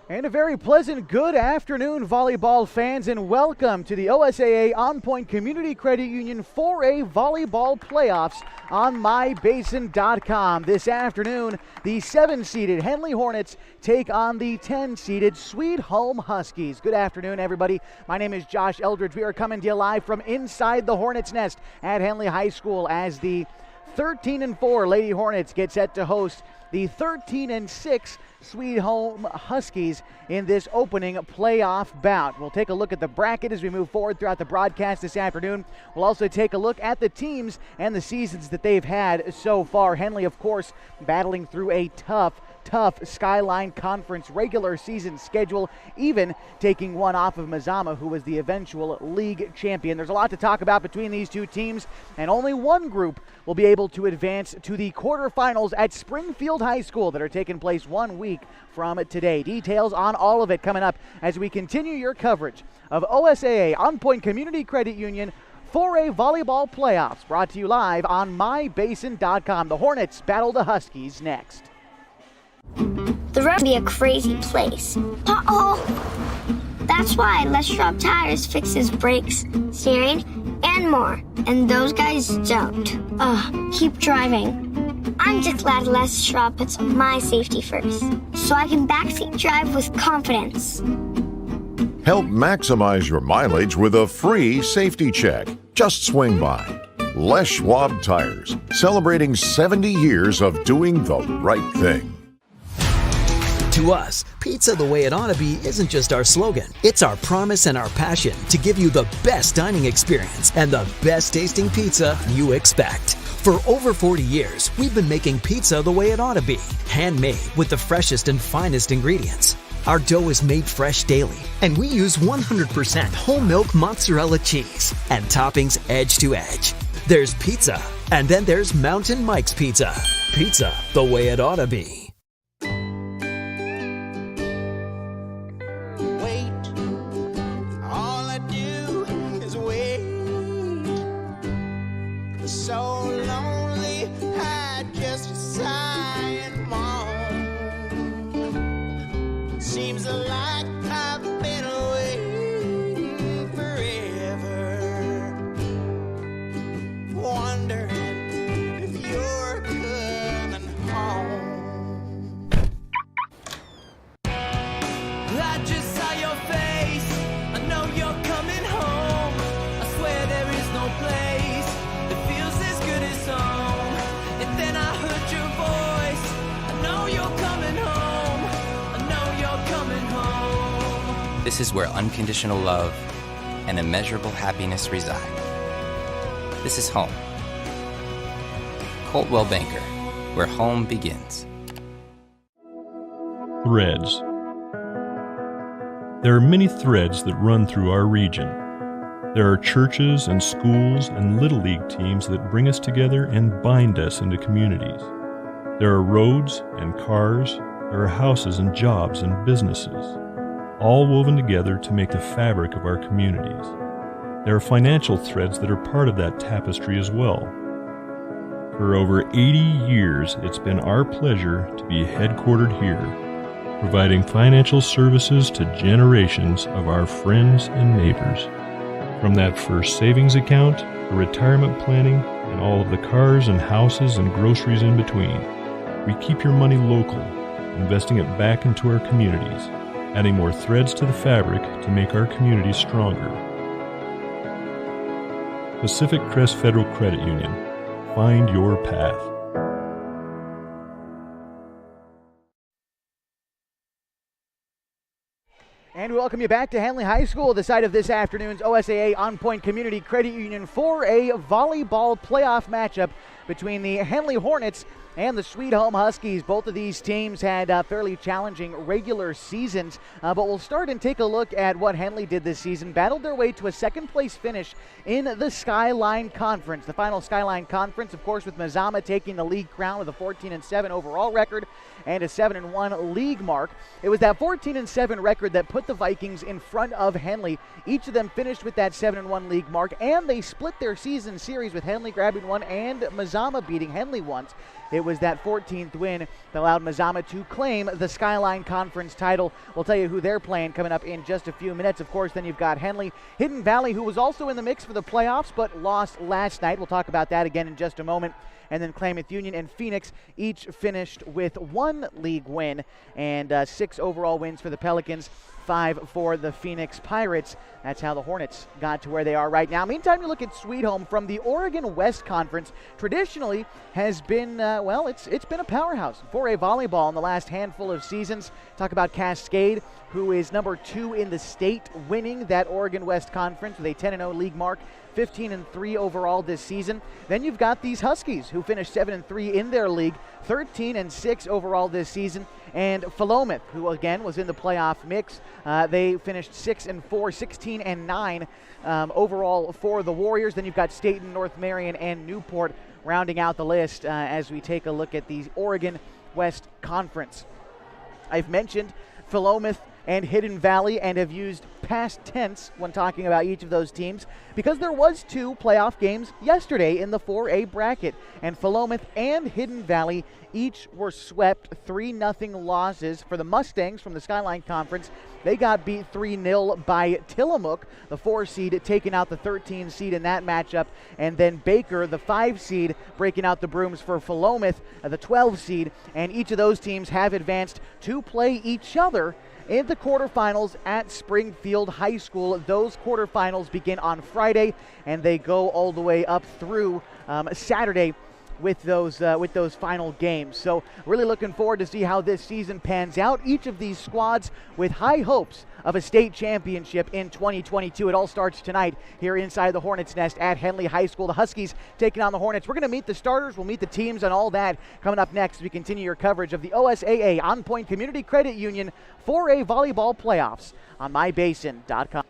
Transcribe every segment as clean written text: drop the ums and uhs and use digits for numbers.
And a very pleasant good afternoon, volleyball fans, and welcome to the OSAA On Point Community Credit Union 4A Volleyball Playoffs on MyBasin.com. This afternoon, the 7-seeded Henley Hornets take on the 10-seeded Sweet Home Huskies. Good afternoon, everybody. My name is Josh Eldridge. We are coming to you live from inside the Hornets' nest at Henley High School as the 13-4 Lady Hornets get set to host the 13-6 Sweet Home Huskies in this opening playoff bout. We'll take a look at the bracket as we move forward throughout the broadcast this afternoon. We'll also take a look at the teams and the seasons that they've had so far. Henley, of course, battling through a tough Skyline Conference regular season schedule, even taking one off of Mazama, who was the eventual league champion. There's a lot to talk about between these two teams, and only one group will be able to advance to the quarterfinals at Springfield High School that are taking place 1 week from today. Details on all of it coming up as we continue your coverage of OSAA On Point Community Credit Union 4A Volleyball Playoffs, brought to you live on MyBasin.com. The Hornets battle the Huskies next. The road can be a crazy place. Uh-oh! That's why Les Schwab Tires fixes brakes, steering, and more. And those guys don't. Keep driving. I'm just glad Les Schwab puts my safety first, so I can backseat drive with confidence. Help maximize your mileage with a free safety check. Just swing by. Les Schwab Tires, celebrating 70 years of doing the right thing. To us, pizza the way it ought to be isn't just our slogan. It's our promise and our passion to give you the best dining experience and the best tasting pizza you expect. For over 40 years, we've been making pizza the way it ought to be. Handmade with the freshest and finest ingredients. Our dough is made fresh daily, and we use 100% whole milk mozzarella cheese and toppings edge to edge. There's pizza, and then there's Mountain Mike's Pizza. Pizza the way it ought to be. This is where unconditional love and immeasurable happiness reside. This is home. Coltwell Banker, where home begins. Threads. There are many threads that run through our region. There are churches and schools and Little League teams that bring us together and bind us into communities. There are roads and cars. There are houses and jobs and businesses, all woven together to make the fabric of our communities. There are financial threads that are part of that tapestry as well. For over 80 years, it's been our pleasure to be headquartered here, providing financial services to generations of our friends and neighbors. From that first savings account, to retirement planning, and all of the cars and houses and groceries in between, we keep your money local, investing it back into our communities, adding more threads to the fabric to make our communities stronger. Pacific Crest Federal Credit Union. Find your path. And we welcome you back to Henley High School, the site of this afternoon's OSAA On Point Community Credit Union 4A volleyball playoff matchup between the Henley Hornets and the Sweet Home Huskies. Both of these teams had fairly challenging regular seasons, but we'll start and take a look at what Henley did this season. Battled their way to a second-place finish in the Skyline Conference. The final Skyline Conference, of course, with Mazama taking the league crown with a 14-7 overall record and a 7-1 league mark. It was that 14-7 record that put the Vikings in front of Henley. Each of them finished with that 7-1 league mark, and they split their season series with Henley grabbing one and Mazama beating Henley once. It was that 14th win that allowed Mazama to claim the Skyline Conference title. We'll tell you who they're playing coming up in just a few minutes. Of course, then you've got Henley, Hidden Valley, who was also in the mix for the playoffs but lost last night. We'll talk about that again in just a moment. And then Klamath Union and Phoenix each finished with 1 league win and 6 overall wins for the Pelicans, 5 for the Phoenix Pirates. That's how the Hornets got to where they are right now. Meantime, you look at Sweet Home from the Oregon West Conference. Traditionally has been, it's been a powerhouse for a volleyball in the last handful of seasons. Talk about Cascade, who is number 2 in the state, winning that Oregon West Conference with a 10-0 league mark. 15-3 overall this season. Then you've got these Huskies, who finished 7-3 in their league, 13-6 overall this season. And Philomath, who again was in the playoff mix, they finished 6-4, 16-9 overall for the Warriors. Then you've got Staten, North Marion, and Newport rounding out the list as we take a look at the Oregon West Conference. I've mentioned Philomath and Hidden Valley and have used past tense when talking about each of those teams because there was 2 playoff games yesterday in the 4A bracket, and Philomath and Hidden Valley each were swept 3-0 losses. For the Mustangs from the Skyline Conference, they got beat 3-0 by Tillamook, the 4 seed, taking out the 13 seed in that matchup, and then Baker, the 5 seed, breaking out the brooms for Philomath, the 12 seed, and each of those teams have advanced to play each other in the quarterfinals at Springfield High School. Those quarterfinals begin on Friday, and they go all the way up through Saturday with those final games. So really looking forward to see how this season pans out. Each of these squads with high hopes of a state championship in 2022. It all starts tonight here inside the Hornets' nest at Henley High School. The Huskies taking on the Hornets. We're going to meet the starters. We'll meet the teams and all that coming up next as we continue your coverage of the OSAA On Point Community Credit Union 4A Volleyball Playoffs on mybasin.com.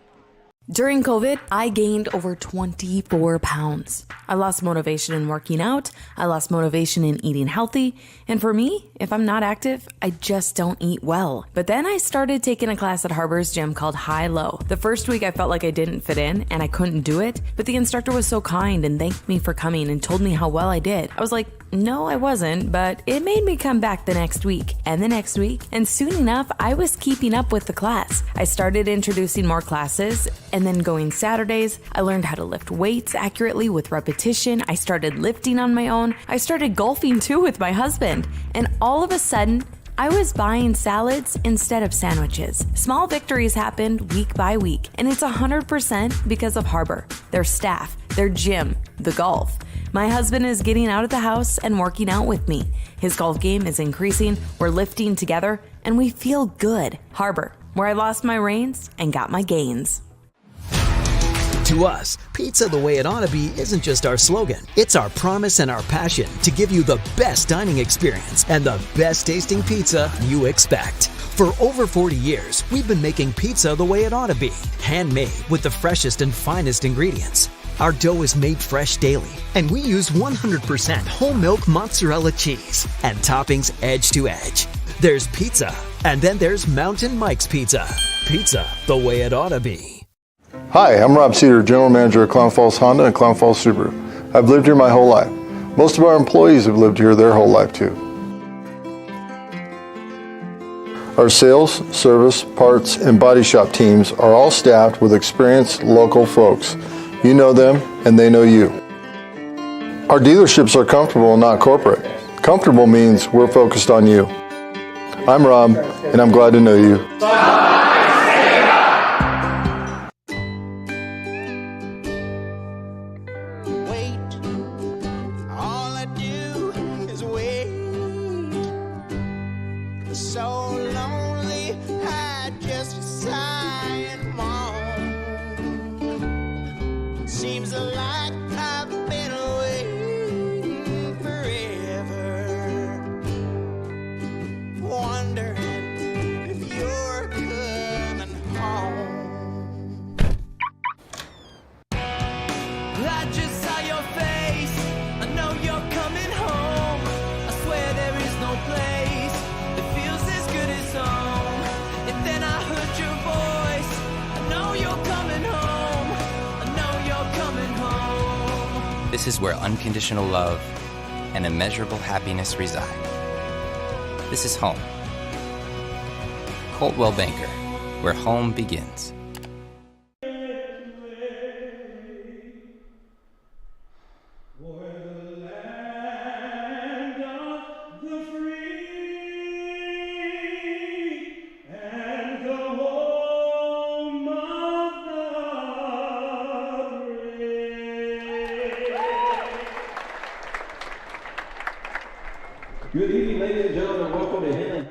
During COVID, I gained over 24 pounds. I lost motivation in working out. I lost motivation in eating healthy. And for me, if I'm not active, I just don't eat well. But then I started taking a class at Harbor's gym called High Low. The first week I felt like I didn't fit in and I couldn't do it, but the instructor was so kind and thanked me for coming and told me how well I did. I was like, no, I wasn't, but it made me come back the next week and the next week. And soon enough, I was keeping up with the class. I started introducing more classes and then going Saturdays. I learned how to lift weights accurately with repetition. I started lifting on my own. I started golfing too with my husband. And all of a sudden, I was buying salads instead of sandwiches. Small victories happened week by week, and it's 100% because of Harbor, their staff, their gym, the golf. My husband is getting out of the house and working out with me. His golf game is increasing, we're lifting together, and we feel good. Harbor, where I lost my reins and got my gains. To us, pizza the way it ought to be isn't just our slogan. It's our promise and our passion to give you the best dining experience and the best tasting pizza you expect. For over 40 years, we've been making pizza the way it ought to be. Handmade with the freshest and finest ingredients. Our dough is made fresh daily, and we use 100% whole milk mozzarella cheese and toppings edge to edge. There's pizza, and then there's Mountain Mike's Pizza. Pizza the way it ought to be. Hi, I'm Rob Cedar, General Manager of Clown Falls Honda and Clown Falls Subaru. I've lived here my whole life. Most of our employees have lived here their whole life too. Our sales, service, parts, and body shop teams are all staffed with experienced local folks. You know them and they know you. Our dealerships are comfortable and not corporate. Comfortable means we're focused on you. I'm Rob and I'm glad to know you. This is where unconditional love and immeasurable happiness reside. This is home. Coldwell Banker, where home begins. Good evening, ladies and gentlemen. Welcome to Henley.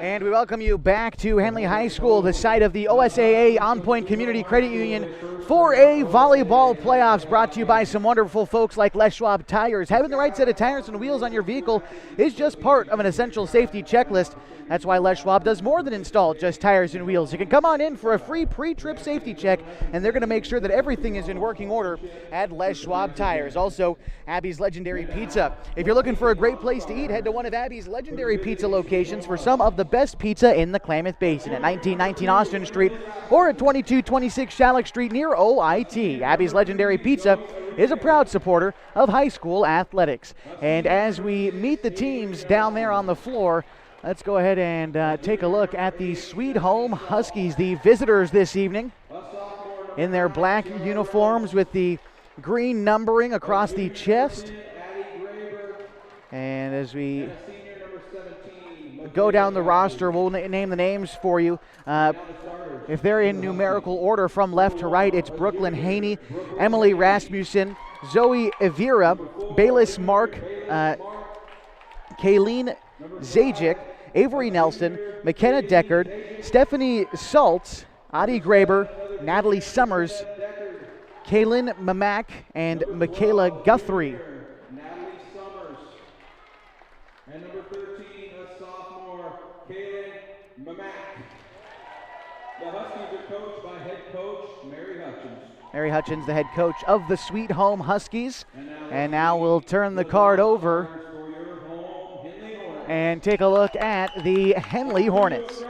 And we welcome you back to Henley High School, the site of the OSAA On Point Community Credit Union 4A Volleyball Playoffs, brought to you by some wonderful folks like Les Schwab Tires. Having the right set of tires and wheels on your vehicle is just part of an essential safety checklist. That's why Les Schwab does more than install just tires and wheels. You can come on in for a free pre-trip safety check, and they're going to make sure that everything is in working order at Les Schwab Tires. Also, Abby's Legendary Pizza. If you're looking for a great place to eat, head to one of Abby's Legendary Pizza locations for some of the best pizza in the Klamath Basin at 1919 Austin Street or at 2226 Shalleck Street near OIT. Abby's Legendary Pizza is a proud supporter of high school athletics. And as we meet the teams down there on the floor, let's go ahead and take a look at the Sweet Home Huskies, the visitors this evening, in their black uniforms with the green numbering across the chest. And as we go down the roster, we'll name the names for you. If they're in numerical order from left to right, it's Brooklyn Haney, Emily Rasmussen, Zoe Evira, Bayless Mark, Kayleen Zajic, Avery Nelson, McKenna Deckard, Stephanie Saltz, Adi Graber, Natalie Summers, Kaylin Mamak, and Michaela Guthrie. Natalie Summers. And number 13, a sophomore, Kaylin Mamak. The Huskies are coached by head coach Mary Hutchins. Mary Hutchins, the head coach of the Sweet Home Huskies. And now we'll turn the card over and take a look at the Henley Hornets.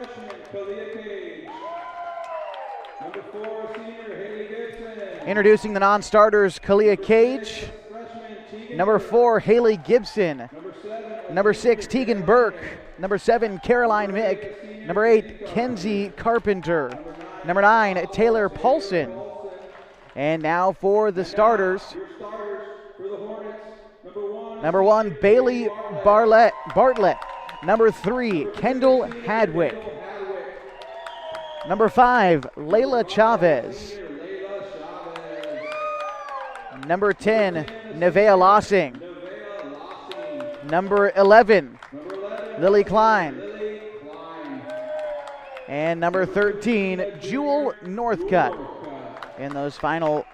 Introducing the non-starters, Kalia Cage. Number 4, Haley Gibson. Number 6, Tegan Burke. Number 7, Caroline Mick. Number 8, Kenzie Carpenter. Number 9, Taylor Paulson. And now for the starters. Number 1, Bailey Bartlett. Number 3, Kendall Hadwick. Number 5, Layla Chavez. Number 10, Nevea Lossing. Number 11, Lily Klein. And number 13, Jewel Northcutt. In those final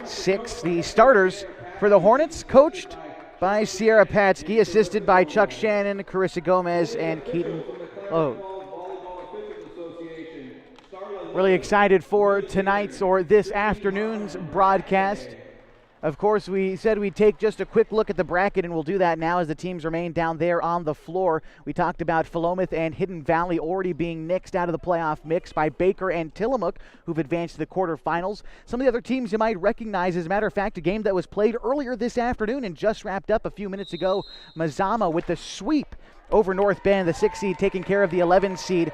6, the starters for the Hornets, coached by Sierra Patsky, assisted by Chuck Shannon, Carissa Gomez, and Keaton Ode. Really excited for tonight's or this afternoon's broadcast. Of course, we said we'd take just a quick look at the bracket, and we'll do that now as the teams remain down there on the floor. We talked about Philomath and Hidden Valley already being nixed out of the playoff mix by Baker and Tillamook, who've advanced to the quarterfinals. Some of the other teams you might recognize, as a matter of fact, a game that was played earlier this afternoon and just wrapped up a few minutes ago. Mazama with the sweep over North Bend, the 6 seed taking care of the 11 seed,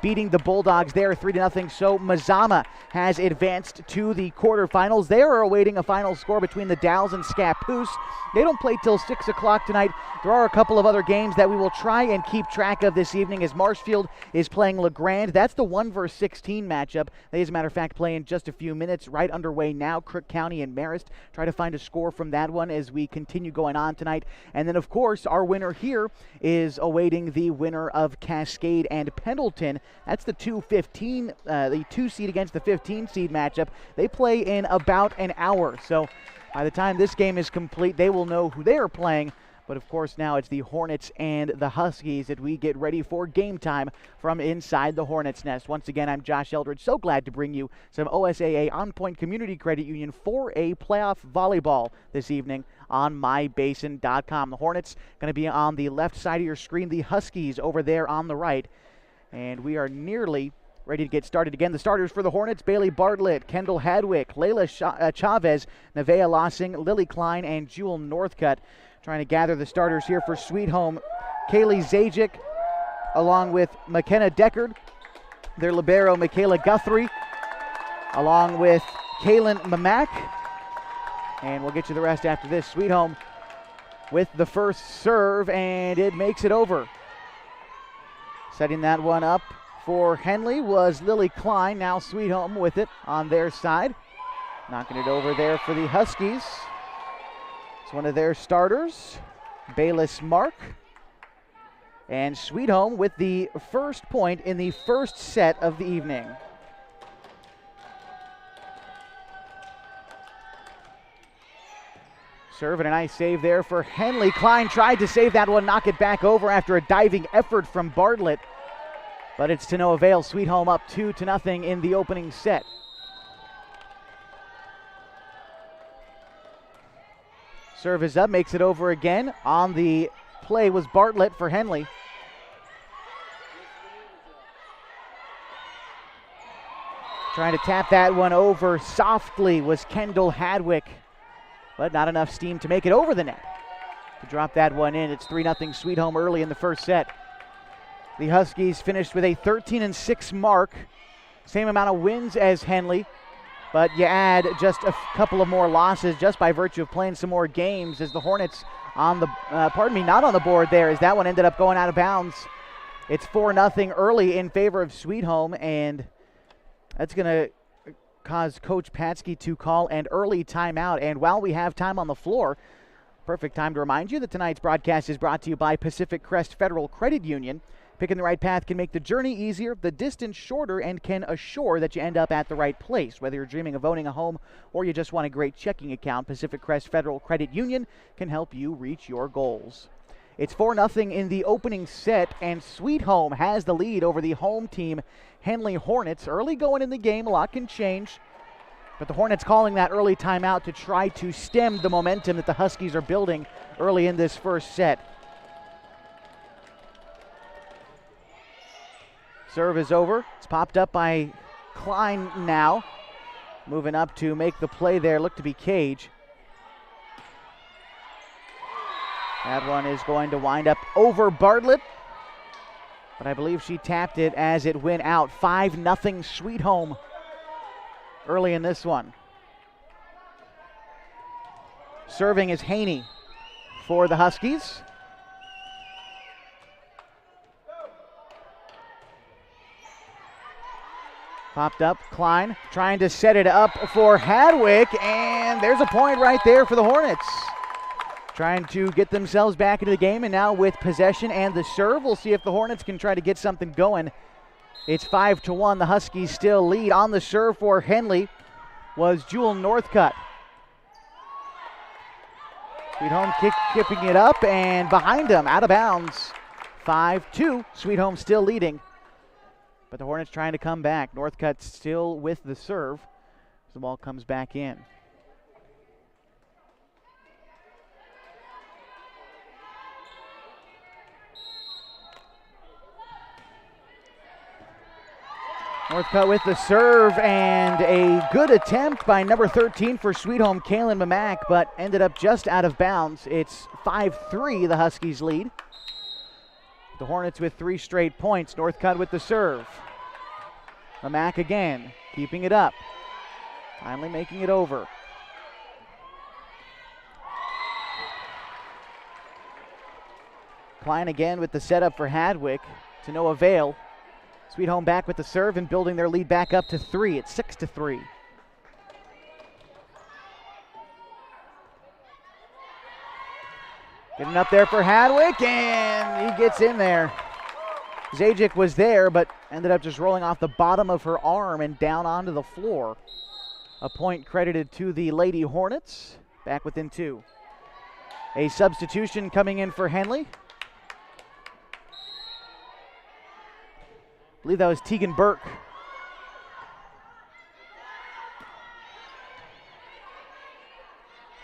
beating the Bulldogs there 3-0. So Mazama has advanced to the quarterfinals. They are awaiting a final score between the Dalles and Scappoose. They don't play till 6 o'clock tonight. There are a couple of other games that we will try and keep track of this evening as Marshfield is playing LeGrand. That's the 1-16 matchup. They, as a matter of fact, play in just a few minutes. Right underway now, Crook County and Marist. Try to find a score from that one as we continue going on tonight. And then, of course, our winner here is awaiting the winner of Cascade and Pendleton. That's the 2-15, the 2 seed against the 15 seed matchup. They play in about an hour. So by the time this game is complete, they will know who they are playing. But of course, now it's the Hornets and the Huskies that we get ready for game time from inside the Hornets' nest. Once again, I'm Josh Eldridge. So glad to bring you some OSAA On Point Community Credit Union 4A playoff volleyball this evening on mybasin.com. The Hornets going to be on the left side of your screen. The Huskies over there on the right. And we are nearly ready to get started again. The starters for the Hornets: Bailey Bartlett, Kendall Hadwick, Layla Chavez, Nevaeh Lossing, Lily Klein, and Jewel Northcutt. Trying to gather the starters here for Sweet Home: Kaylee Zajic, along with McKenna Deckard, their libero Michaela Guthrie, along with Kaylin Mamak. And we'll get you the rest after this. Sweet Home with the first serve, and it makes it over. Setting that one up for Henley was Lily Klein. Now Sweet Home with it on their side. Knocking it over there for the Huskies. It's one of their starters, Bayless Mark. And Sweet Home with the first point in the first set of the evening. Serve and a nice save there for Henley. Klein tried to save that one, knock it back over after a diving effort from Bartlett. But it's to no avail. Sweet Home up 2-0 in the opening set. Serve is up, makes it over again. On the play was Bartlett for Henley. Trying to tap that one over softly was Kendall Hadwick, but not enough steam to make it over the net. To drop that one in, it's 3-0 Sweet Home early in the first set. The Huskies finished with a 13-6 mark, same amount of wins as Henley, but you add just a couple of more losses just by virtue of playing some more games, as the Hornets on the, not on the board there, as that one ended up going out of bounds. It's 4-0 early in favor of Sweet Home, and that's going to cause Coach Patsky to call an early timeout. And while we have time on the floor, perfect time to remind you that tonight's broadcast is brought to you by Pacific Crest Federal Credit Union. Picking the right path can make the journey easier, the distance shorter, and can assure that you end up at the right place. Whether you're dreaming of owning a home or you just want a great checking account, Pacific Crest Federal Credit Union can help you reach your goals. It's 4-0 in the opening set, and Sweet Home has the lead over the home team, Henley Hornets. Early going in the game, a lot can change, but the Hornets calling that early timeout to try to stem the momentum that the Huskies are building early in this first set. Serve is over. It's popped up by Klein now. Moving up to make the play there, look to be Cage. That one is going to wind up over Bartlett, but I believe she tapped it as it went out. 5-0 Sweet Home early in this one. Serving is Haney for the Huskies. Popped up, Klein trying to set it up for Hadwick, and there's a point right there for the Hornets. Trying to get themselves back into the game, and now with possession and the serve, we'll see if the Hornets can try to get something going. It's 5-1, the Huskies still lead. On the serve for Henley was Jewel Northcutt. Sweet Home keeping it up, and behind him, out of bounds. 5-2, Sweet Home still leading. But the Hornets trying to come back. Northcutt still with the serve. The ball comes back in. Northcutt with the serve, and a good attempt by number 13 for Sweet Home, Kaylin Mamak, but ended up just out of bounds. It's 5-3, the Huskies lead. The Hornets with 3 straight points. Northcutt with the serve. Mamak again, keeping it up. Finally making it over. Klein again with the setup for Hadwick, to no avail. Sweet Home back with the serve and building their lead back up to 3. It's 6-3. Getting up there for Hadwick, and he gets in there. Zajic was there, but ended up just rolling off the bottom of her arm and down onto the floor. A point credited to the Lady Hornets, back within 2. A substitution coming in for Henley. I believe that was Tegan Burke.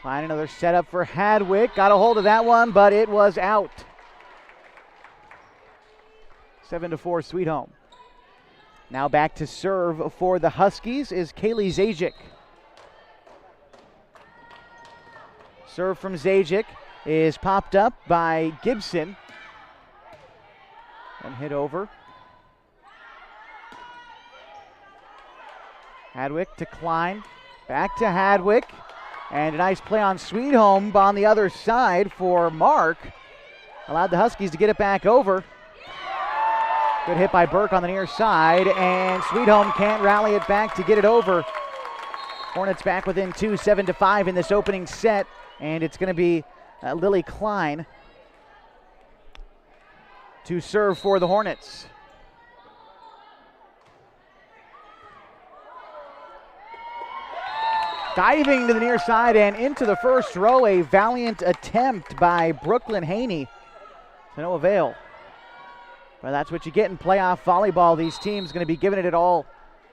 Find another setup for Hadwick. Got a hold of that one, but it was out. 7-4 Sweet Home. Now back to serve for the Huskies is Kaylee Zajic. Serve from Zajic is popped up by Gibson and hit over. Hadwick to Klein, back to Hadwick, and a nice play on Sweetholm on the other side for Mark. Allowed the Huskies to get it back over. Good hit by Burke on the near side, and Sweetholm can't rally it back to get it over. Hornets back within 2, 7-5 in this opening set, and it's going to be Lily Klein to serve for the Hornets. Diving to the near side and into the first row, a valiant attempt by Brooklyn Haney to no avail. But that's what you get in playoff volleyball. These teams going to be giving it all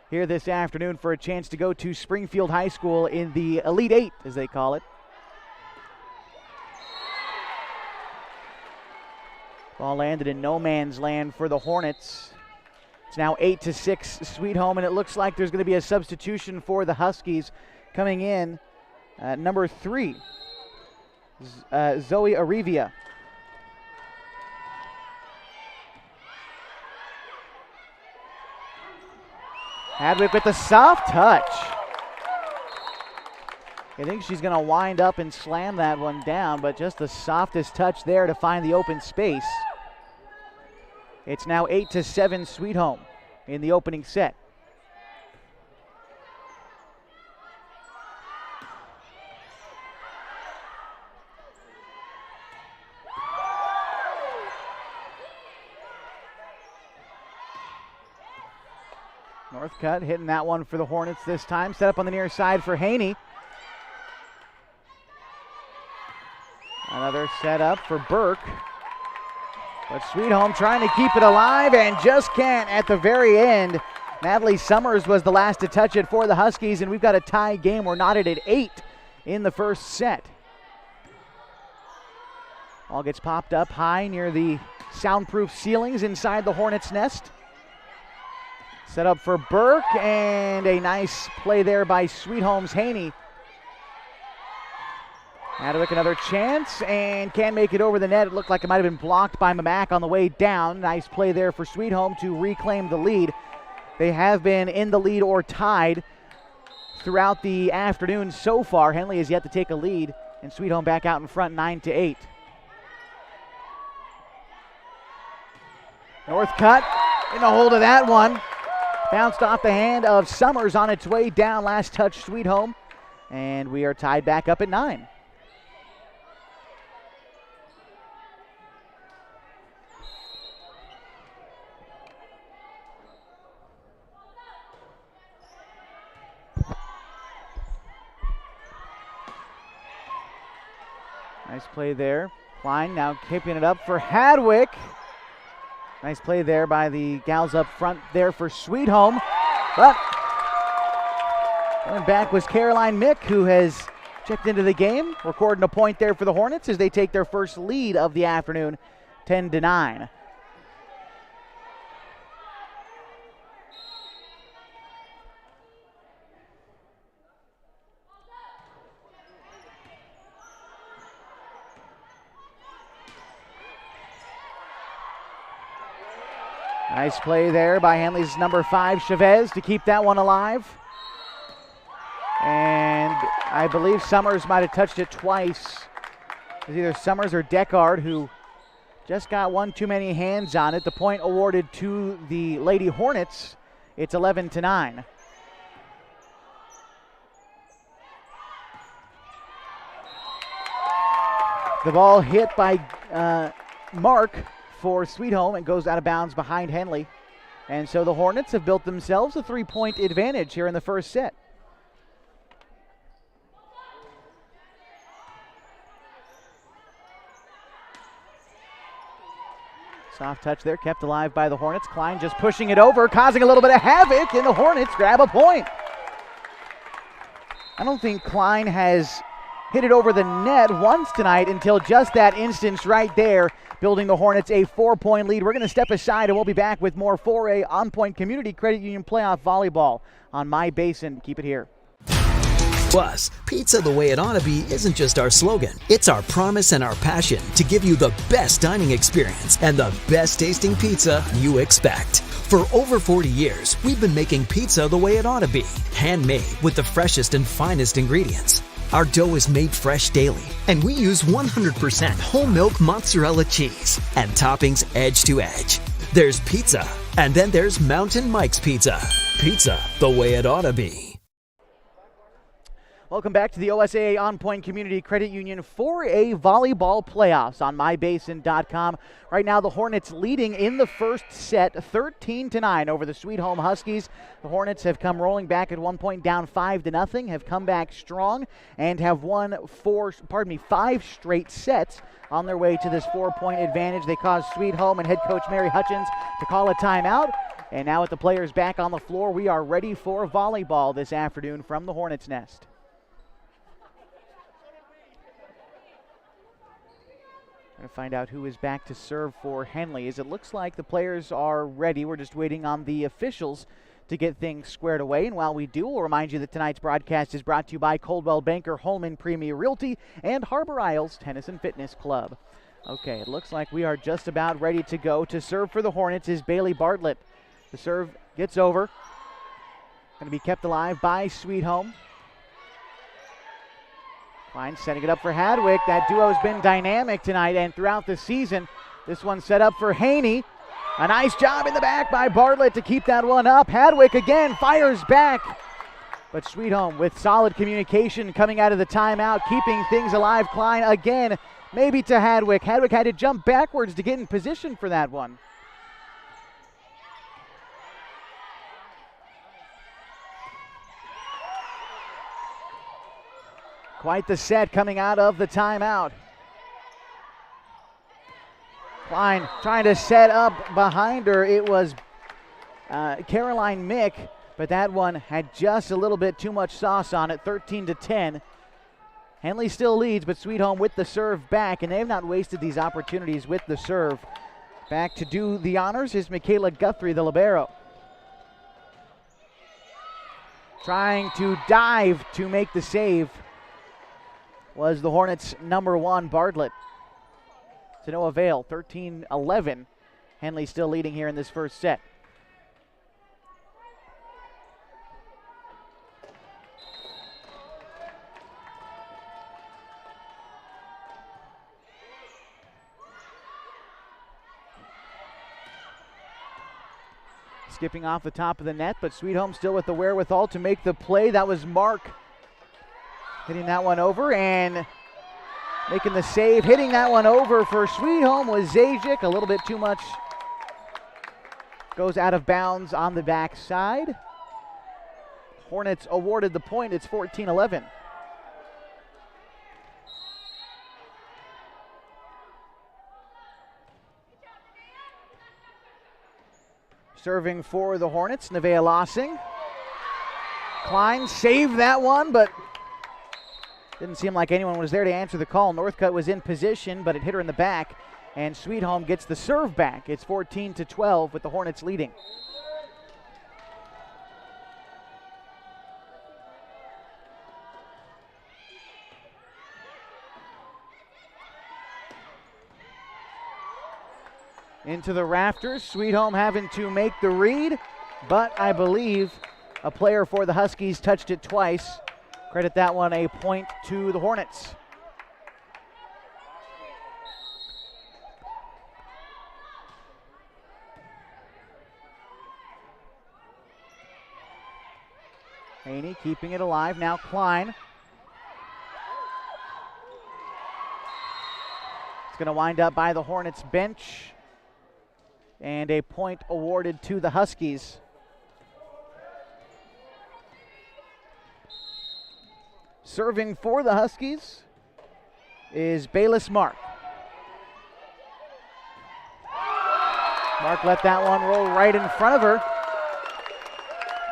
here this afternoon for a chance to go to Springfield High School in the Elite Eight, as they call it. Ball landed in no man's land for the Hornets. It's now 8-6 Sweetholm, and it looks like there's going to be a substitution for the Huskies. Coming in, number 3, Zoe Arivia. Hadwick with the soft touch. I think she's going to wind up and slam that one down, but just the softest touch there to find the open space. It's now 8-7 Sweetholm in the opening set. Northcutt hitting that one for the Hornets this time. Set up on the near side for Haney. Another set up for Burke. But Sweetholm trying to keep it alive and just can't at the very end. Natalie Summers was the last to touch it for the Huskies, and we've got a tie game. We're knotted at 8 in the first set. Ball gets popped up high near the soundproof ceilings inside the Hornets' nest. Set up for Burke, and a nice play there by Sweetholm's Haney. Hadwick another chance, and can make it over the net. It looked like it might have been blocked by Mamak on the way down. Nice play there for Sweetholm to reclaim the lead. They have been in the lead or tied throughout the afternoon so far. Henley has yet to take a lead, and Sweetholm back out in front 9-8. Northcutt in the hold of that one. Bounced off the hand of Summers on its way down. Last touch Sweetholm. And we are tied back up at 9. Nice play there. Klein now keeping it up for Hadwick. Nice play there by the gals up front there for Sweetholm. But going back was Caroline Mick, who has checked into the game, recording a point there for the Hornets as they take their first lead of the afternoon, 10-9. Nice play there by Hanley's number 5, Chavez, to keep that one alive. And I believe Summers might have touched it twice. It was either Summers or Deckard who just got one too many hands on it. The point awarded to the Lady Hornets. It's 11-9. The ball hit by Mark for Sweetholm and goes out of bounds behind Henley. And so the Hornets have built themselves a 3-point advantage here in the first set. Soft touch there, kept alive by the Hornets. Klein just pushing it over, causing a little bit of havoc, and the Hornets grab a point. I don't think Klein has hit it over the net once tonight until just that instance right there, building the Hornets a 4-point lead. We're going to step aside and we'll be back with more 4A On Point Community Credit Union Playoff Volleyball on My Basin. Keep it here. Plus, pizza the way it ought to be isn't just our slogan. It's our promise and our passion to give you the best dining experience and the best tasting pizza you expect. For over 40 years, we've been making pizza the way it ought to be. Handmade with the freshest and finest ingredients. Our dough is made fresh daily, and we use 100% whole milk mozzarella cheese and toppings edge to edge. There's pizza, and then there's Mountain Mike's Pizza. Pizza the way it ought to be. Welcome back to the OSAA On Point Community Credit Union 4A Volleyball Playoffs on MyBasin.com. Right now, the Hornets leading in the first set, 13-9 over the Sweet Home Huskies. The Hornets have come rolling back at one point, down 5-0, have come back strong, and have won 5 straight sets on their way to this 4-point advantage. They caused Sweet Home and head coach Mary Hutchins to call a timeout. And now with the players back on the floor, we are ready for volleyball this afternoon from the Hornets' nest. Going to find out who is back to serve for Henley, as it looks like the players are ready. We're just waiting on the officials to get things squared away. And while we do, we'll remind you that tonight's broadcast is brought to you by Coldwell Banker Holman Premier Realty and Harbor Isles Tennis and Fitness Club. Okay, it looks like we are just about ready to go. To serve for the Hornets is Bailey Bartlett. The serve gets over. Going to be kept alive by Sweet Home. Klein setting it up for Hadwick. That duo has been dynamic tonight and throughout the season. This one set up for Haney. A nice job in the back by Bartlett to keep that one up. Hadwick again fires back. But Sweet Home with solid communication coming out of the timeout, keeping things alive. Klein again, maybe to Hadwick. Hadwick had to jump backwards to get in position for that one. Quite the set coming out of the timeout. Klein trying to set up behind her. It was Caroline Mick, but that one had just a little bit too much sauce on it, 13-10. Henley still leads, but Sweet Home with the serve back, and they have not wasted these opportunities with the serve. Back to do the honors is Michaela Guthrie, the libero. Trying to dive to make the save was the Hornets' number one, Bartlett. To no avail, 13-11. Henley still leading here in this first set. Skipping off the top of the net, but Sweet Home still with the wherewithal to make the play. That was Mark hitting that one over and making the save. Hitting that one over for Sweet Home was Zajic. A little bit too much. Goes out of bounds on the backside. Hornets awarded the point. It's 14-11. Serving for the Hornets, Nevaeh Lossing. Klein saved that one, but didn't seem like anyone was there to answer the call. Northcutt was in position, but it hit her in the back, and Sweet Home gets the serve back. It's 14-12 with the Hornets leading. Into the rafters, Sweet Home having to make the read, but I believe a player for the Huskies touched it twice. Credit that one a point to the Hornets. Haney keeping it alive. Now Klein. It's going to wind up by the Hornets bench. And a point awarded to the Huskies. Serving for the Huskies is Bayless Mark. Mark let that one roll right in front of her.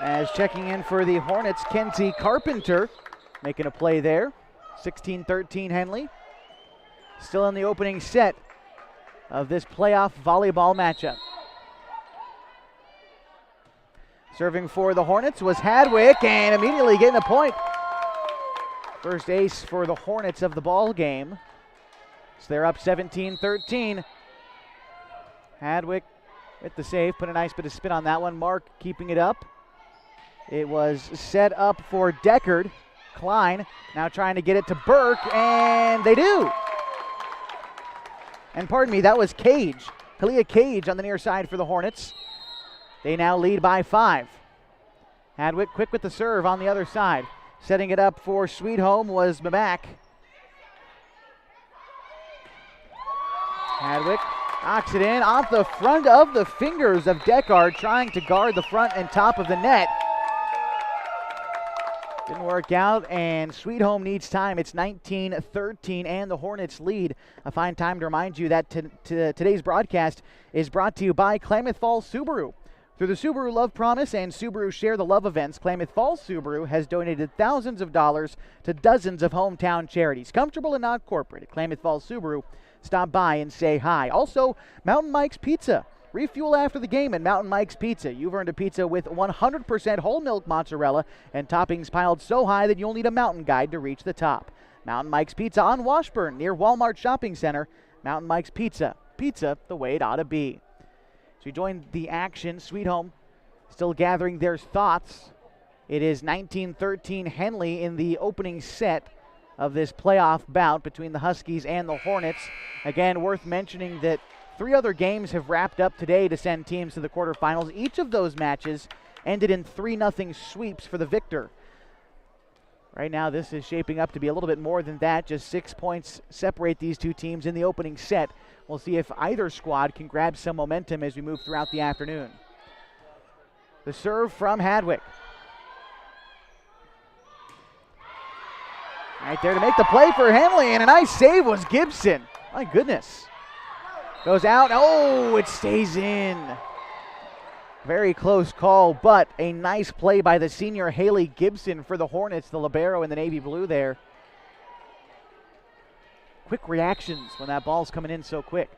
As checking in for the Hornets, Kenzie Carpenter making a play there. 16-13 Henley. Still in the opening set of this playoff volleyball matchup. Serving for the Hornets was Hadwick, and immediately getting a point. First ace for the Hornets of the ball game. So they're up 17-13. Hadwick with the save, put a nice bit of spin on that one. Mark keeping it up. It was set up for Deckard. Klein now trying to get it to Burke, and they do. And pardon me, that was Cage. Kalia Cage on the near side for the Hornets. They now lead by 5. Hadwick quick with the serve on the other side. Setting it up for Sweet Home was Mamak. Hadwick knocks it in off the front of the fingers of Deckard, trying to guard the front and top of the net. Didn't work out, and Sweet Home needs time. It's 19-13, and the Hornets lead. A fine time to remind you that today's broadcast is brought to you by Klamath Falls Subaru. Through the Subaru Love Promise and Subaru Share the Love events, Klamath Falls Subaru has donated thousands of dollars to dozens of hometown charities. Comfortable and not corporate at Klamath Falls Subaru. Stop by and say hi. Also, Mountain Mike's Pizza. Refuel after the game at Mountain Mike's Pizza. You've earned a pizza with 100% whole milk mozzarella and toppings piled so high that you'll need a mountain guide to reach the top. Mountain Mike's Pizza on Washburn near Walmart Shopping Center. Mountain Mike's Pizza. Pizza the way it ought to be. So we join the action. Sweet Home still gathering their thoughts. It is 19-13 Henley in the opening set of this playoff bout between the Huskies and the Hornets. Again, worth mentioning that 3 other games have wrapped up today to send teams to the quarterfinals. Each of those matches ended in 3-0 sweeps for the victor. Right now, this is shaping up to be a little bit more than that. Just 6 points separate these two teams in the opening set. We'll see if either squad can grab some momentum as we move throughout the afternoon. The serve from Hadwick. Right there to make the play for Henley, and a nice save was Gibson. My goodness. Goes out. Oh, it stays in. Very close call, but a nice play by the senior Haley Gibson for the Hornets, the libero in the navy blue there. Quick reactions when that ball's coming in so quick.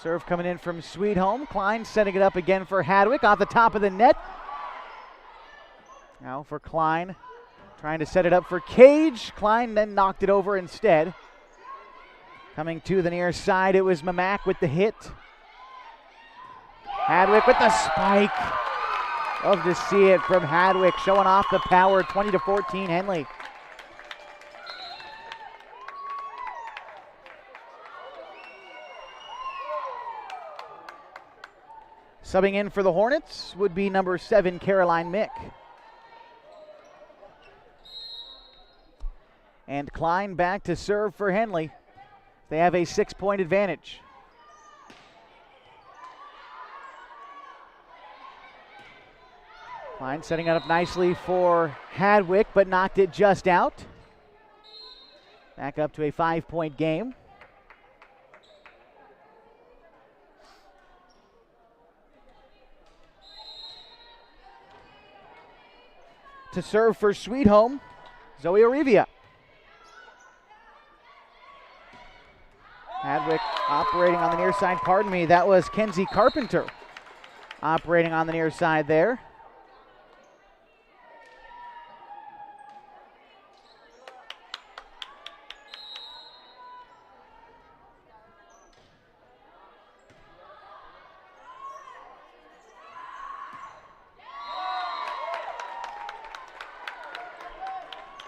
Serve coming in from Sweet Home. Klein setting it up again for Hadwick off the top of the net. Now for Klein, trying to set it up for Cage. Klein then knocked it over instead. Coming to the near side, it was Mamak with the hit. Hadwick with the spike. Love to see it from Hadwick, showing off the power. 20-14 Henley. Subbing in for the Hornets would be number 7, Caroline Mick. And Klein back to serve for Henley. They have a 6-point advantage. Klein setting it up nicely for Hadwick, but knocked it just out. Back up to a 5-point game. To serve for Sweet Home, Zoe Arevia. Hadwick operating on the near side. Pardon me, that was Kenzie Carpenter operating on the near side there.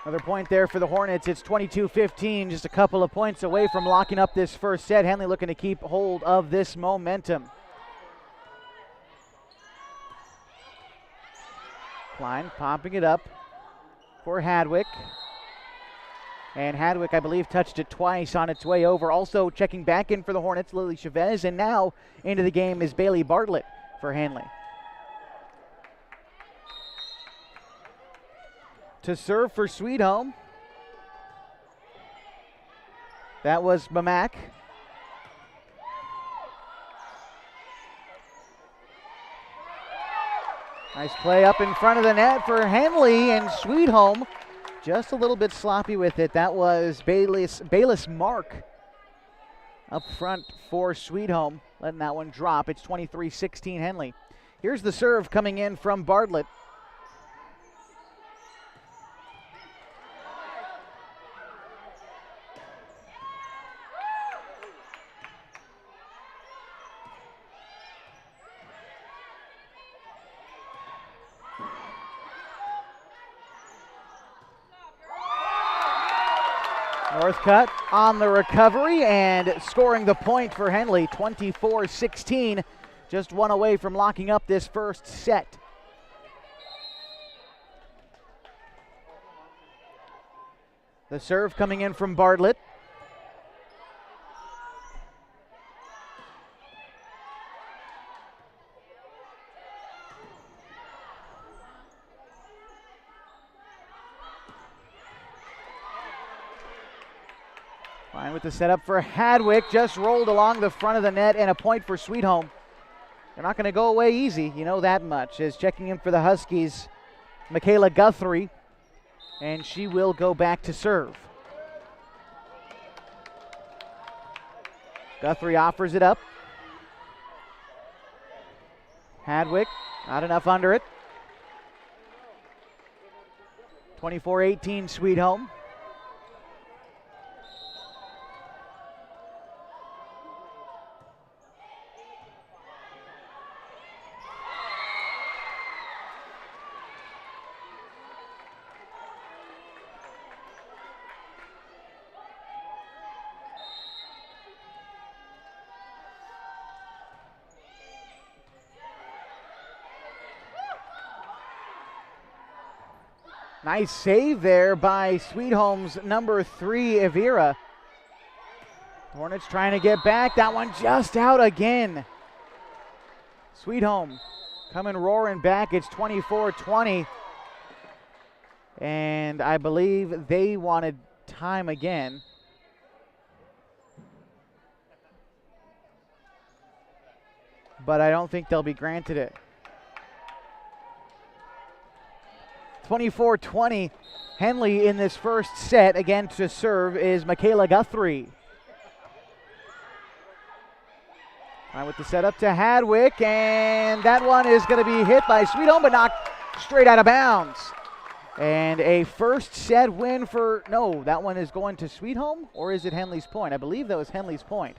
Another point there for the Hornets. It's 22-15, just a couple of points away from locking up this first set. Henley looking to keep hold of this momentum. Klein popping it up for Hadwick. And Hadwick, I believe, touched it twice on its way over. Also checking back in for the Hornets, Lily Chavez. And now into the game is Bailey Bartlett for Henley. To serve for Sweet Home, that was Mamak. Nice play up in front of the net for Henley, and Sweet Home just a little bit sloppy with it. That was Bayless Mark up front for Sweet Home, letting that one drop. It's 23-16 Henley. Here's the serve coming in from Bartlett. Northcutt on the recovery and scoring the point for Henley, 24-16. Just one away from locking up this first set. The serve coming in from Bartlett. Fine with the setup for Hadwick, just rolled along the front of the net, and a point for Sweet Home. They're not going to go away easy, you know that much. As checking in for the Huskies, Michaela Guthrie, and she will go back to serve. Guthrie offers it up. Hadwick, not enough under it. 24-18 Sweet Home. Nice save there by Sweet Home's number 3, Evira. Hornets trying to get back. That one just out again. Sweet Home coming roaring back. It's 24-20. And I believe they wanted time again. But I don't think they'll be granted it. 24-20, Henley in this first set. Again to serve is Michaela Guthrie. Right, with the setup to Hadwick, and that one is going to be hit by Sweet Home, but knocked straight out of bounds. And a first set win for, no, that one is going to Sweet Home, or is it Henley's point? I believe that was Henley's point.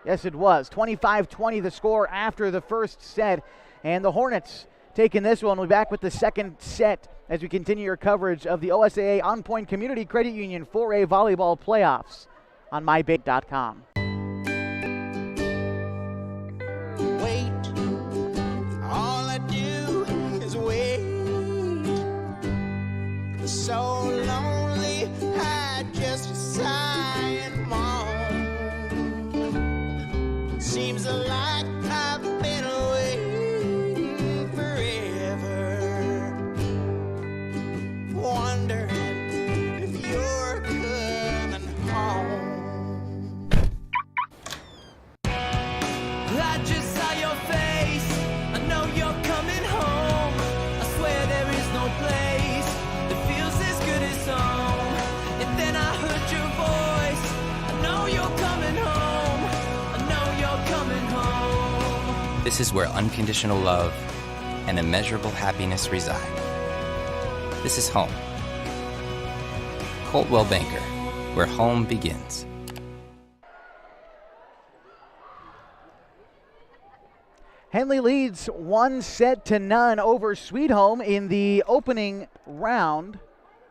Yes, it was. 25-20 the score after the first set. And the Hornets taking this one. We'll be back with the second set as we continue your coverage of the OSAA On Point Community Credit Union 4A Volleyball Playoffs on mybait.com. Wait, all I do is wait. So lonely, I just sigh and moan. Seems like I've been away forever, wondering if you're coming home. I just saw your face, I know you're coming home. I swear there is no place that feels as good as home. And then I heard your voice, I know you're coming home. I know you're coming home. This is where unconditional love and immeasurable happiness reside. This is home. Coldwell Banker, where home begins. Henley leads 1-0 over Sweet Home in the opening round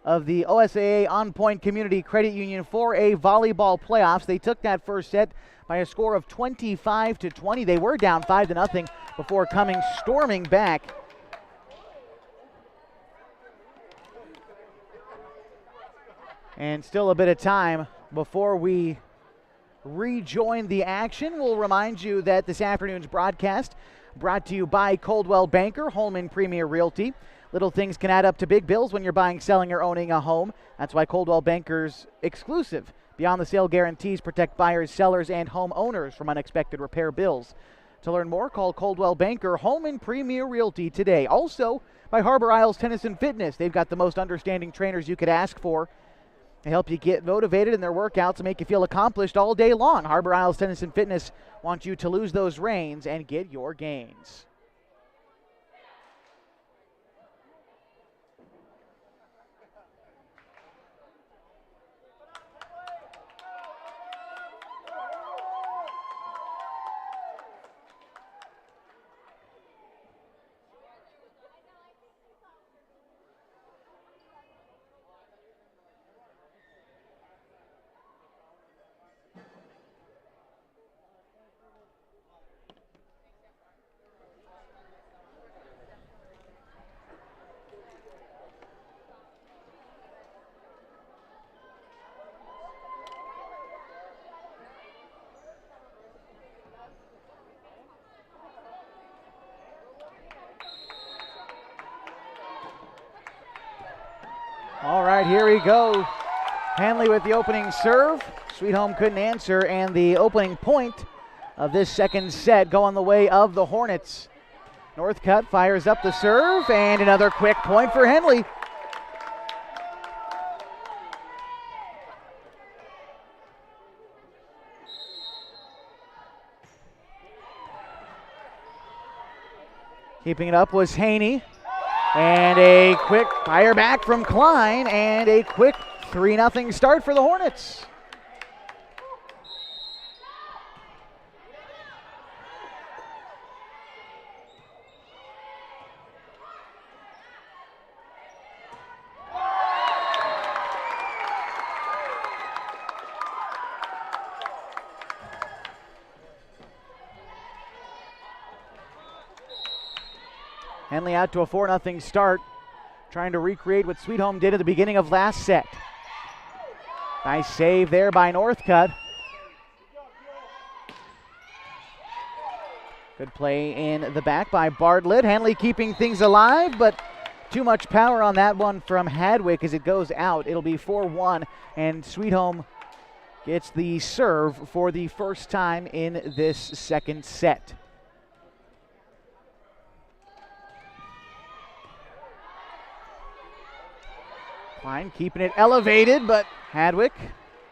of the OSAA On Point Community Credit Union 4A Volleyball Playoffs. They took that first set by a score of 25-20. They were down 5-0 before coming storming back. And still a bit of time before we rejoin the action. We'll remind you that this afternoon's broadcast brought to you by Coldwell Banker, Home and Premier Realty. Little things can add up to big bills when you're buying, selling, or owning a home. That's why Coldwell Banker's exclusive Beyond the Sale guarantees protect buyers, sellers, and homeowners from unexpected repair bills. To learn more, call Coldwell Banker Home and Premier Realty today. Also by Harbor Isles Tennis and Fitness. They've got the most understanding trainers you could ask for. They help you get motivated in their workouts and make you feel accomplished all day long. Harbor Isles Tennis and Fitness wants you to lose those reins and get your gains. All right, here we go. Hanley with the opening serve. Sweet Home couldn't answer, and the opening point of this second set going the way of the Hornets. Northcutt fires up the serve, and another quick point for Henley. Keeping it up was Haney. And a quick fire back from Klein, and a quick 3-0 start for the Hornets. Henley out to a 4-0 start, trying to recreate what Sweet Home did at the beginning of last set. Nice save there by Northcutt. Good play in the back by Bartlett. Henley keeping things alive, but too much power on that one from Hadwick as it goes out. It'll be 4-1, and Sweet Home gets the serve for the first time in this second set. Klein keeping it elevated, but Hadwick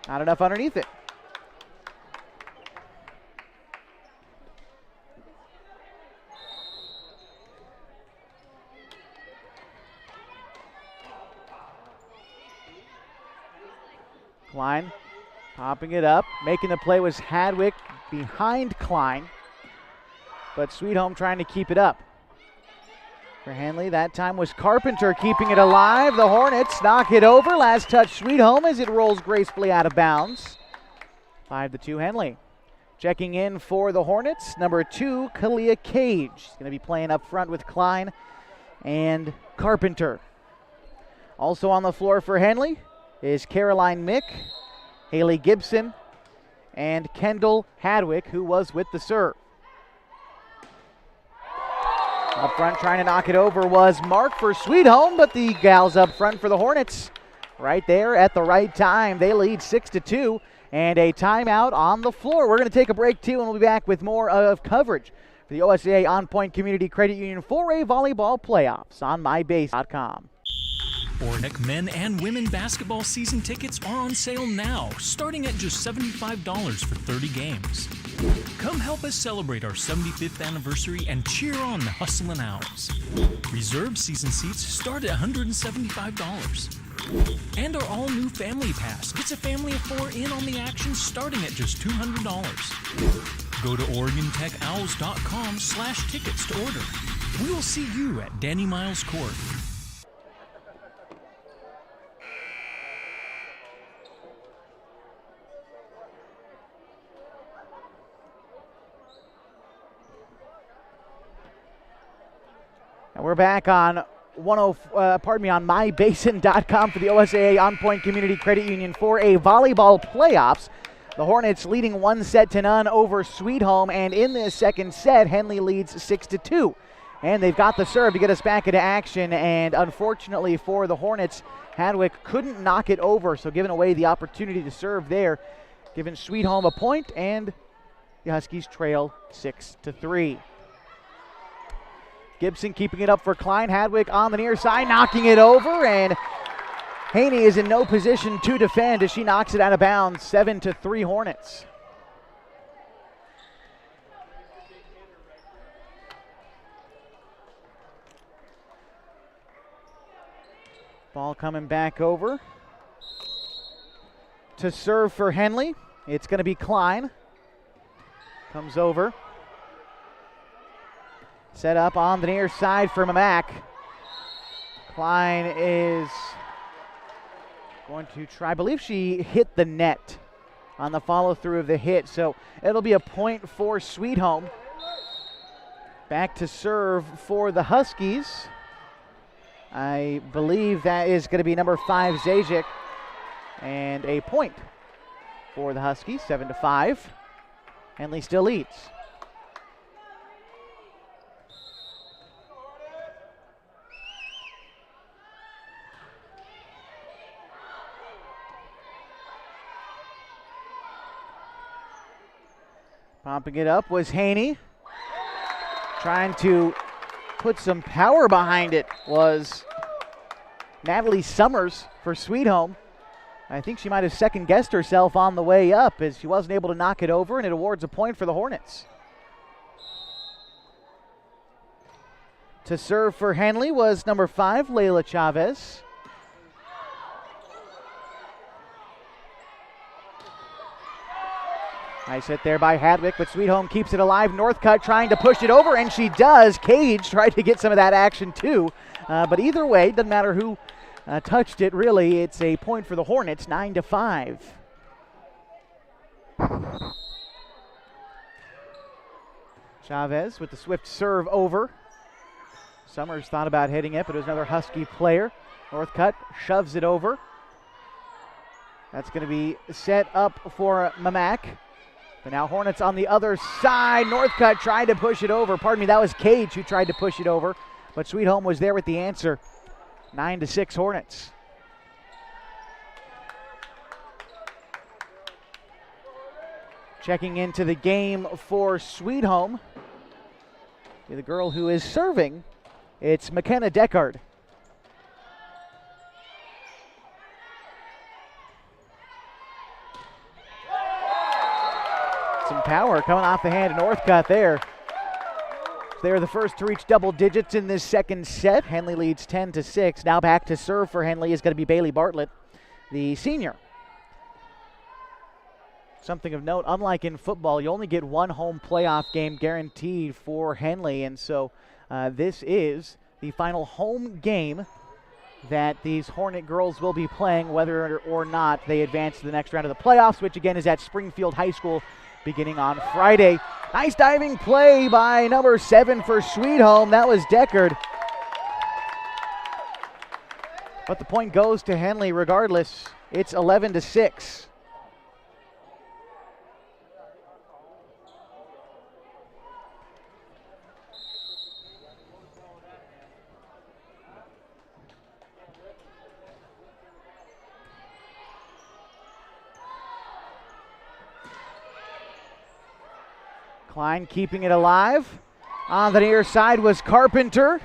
not enough underneath it. Klein popping it up. Making the play was Hadwick behind Klein, but Sweet Home trying to keep it up. For Hanley, that time was Carpenter keeping it alive. The Hornets knock it over. Last touch, Sweet Home as it rolls gracefully out of bounds. 5-2 Henley. Checking in for the Hornets, number 2, Kalia Cage. He's going to be playing up front with Klein and Carpenter. Also on the floor for Henley is Caroline Mick, Haley Gibson, and Kendall Hadwick, who was with the serve. Up front trying to knock it over was Mark for Sweet Home, but the gals up front for the Hornets right there at the right time. They lead 6-2, and a timeout on the floor. We're going to take a break too, and we'll be back with more of coverage for the OSAA On Point Community Credit Union 4A Volleyball Playoffs on mybase.com. Ornick men and women basketball season tickets are on sale now, starting at just $75 for 30 games. Come help us celebrate our 75th anniversary and cheer on the Hustlin' Owls. Reserved season seats start at $175. And our all-new Family Pass gets a family of 4 in on the action starting at just $200. Go to OregonTechOwls.com/tickets to order. We will see you at Danny Miles Court. And we're back on mybasin.com for the OSAA On Point Community Credit Union 4A Volleyball Playoffs. The Hornets leading 1-0 over Sweet Home, and in this second set, Henley leads 6-2. And they've got the serve to get us back into action, and unfortunately for the Hornets, Hadwick couldn't knock it over, so giving away the opportunity to serve there, giving Sweet Home a point and The Huskies trail 6-3. Gibson keeping it up for Klein. Hadwick on the near side, knocking it over, and Haney is in no position to defend as she knocks it out of bounds. 7-3 Hornets. Ball coming back over. To serve for Henley, it's going to be Klein. Comes over. Set up on the near side for Mamak. Klein is going to try. I believe she hit the net on the follow through of the hit, so it'll be a point for Sweet Home. Back to serve for the Huskies. I believe that is going to be number 5, Zajic. And a point for the Huskies, 7-5. Henley still leads. Popping it up was Haney. Trying to put some power behind it was Natalie Summers for Sweet Home. I think she might have second-guessed herself on the way up as she wasn't able to knock it over, and it awards a point for the Hornets. To serve for Henley was number 5, Layla Chavez. Nice hit there by Hadwick, but Sweet Home keeps it alive. Northcutt trying to push it over, and she does. Cage tried to get some of that action too. But either way, doesn't matter who touched it, really. It's a point for the Hornets, 9-5. Chavez with the swift serve over. Summers thought about hitting it, but it was another Husky player. Northcutt shoves it over. That's going to be set up for Mamak. But now Hornets on the other side. Northcutt tried to push it over. Pardon me, that was Cage who tried to push it over. But Sweet Home was there with the answer. 9-6 Hornets. Checking into the game for Sweet Home. The girl who is serving, it's McKenna Deckard. Some power coming off the hand of Northcutt there. They're the first to reach double digits in this second set. Henley leads 10-6. Now back to serve for Henley is going to be Bailey Bartlett, the senior. Something of note, unlike in football, you only get one home playoff game guaranteed for Henley, and so this is the final home game that these Hornet girls will be playing, whether or not they advance to the next round of the playoffs, which again is at Springfield High School beginning on Friday. Nice diving play by number 7 for Sweet Home. That was Deckard. But the point goes to Henley regardless. It's 11-6. Klein keeping it alive. On the near side was Carpenter.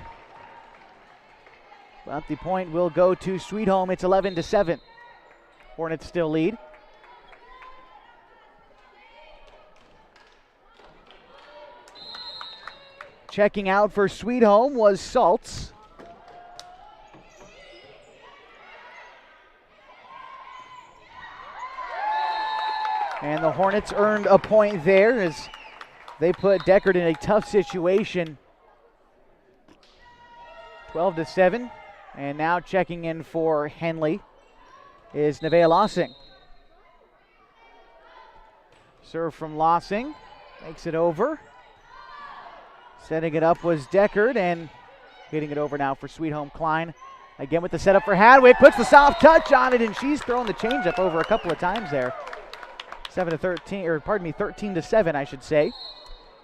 But the point will go to Sweet Home. It's 11-7. Hornets still lead. Checking out for Sweet Home was Saltz. And the Hornets earned a point there as they put Deckard in a tough situation. 12-7. And now checking in for Henley is Nevaeh Lossing. Serve from Lossing. Makes it over. Setting it up was Deckard, and hitting it over now for Sweet Home Klein. Again with the setup for Hadwick. Puts the soft touch on it, and she's thrown the changeup over a couple of times there. 13-7, I should say.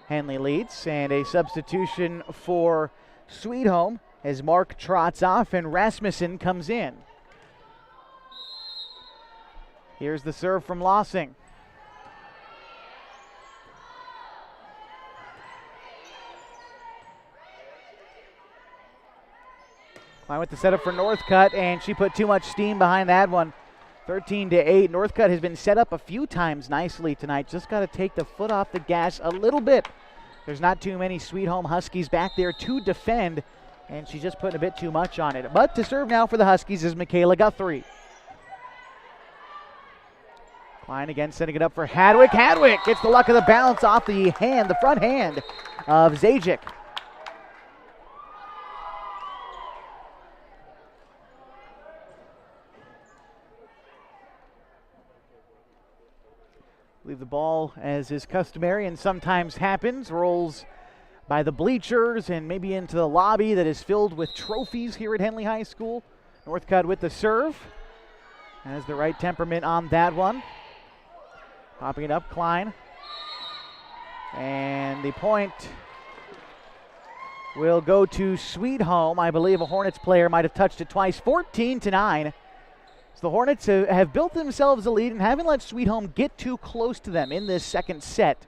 Henley leads, and a substitution for Sweet Home as Mark trots off and Rasmussen comes in. Here's the serve from Lossing. Klein with the setup for Northcutt, and she put too much steam behind that one. 13-8. Northcutt has been set up a few times nicely tonight. Just got to take the foot off the gas a little bit. There's not too many Sweet Home Huskies back there to defend, and she's just putting a bit too much on it. But to serve now for the Huskies is Michaela Guthrie. Klein again setting it up for Hadwick. Hadwick gets the luck of the bounce off the front hand of Zajic. Leave the ball, as is customary and sometimes happens, rolls by the bleachers and maybe into the lobby that is filled with trophies here at Henley High School. Northcutt with the serve. Has the right temperament on that one. Popping it up, Klein. And the point will go to Sweet Home. I believe a Hornets player might have touched it twice. 14-9. So the Hornets have built themselves a lead and haven't let Sweet Home get too close to them in this second set.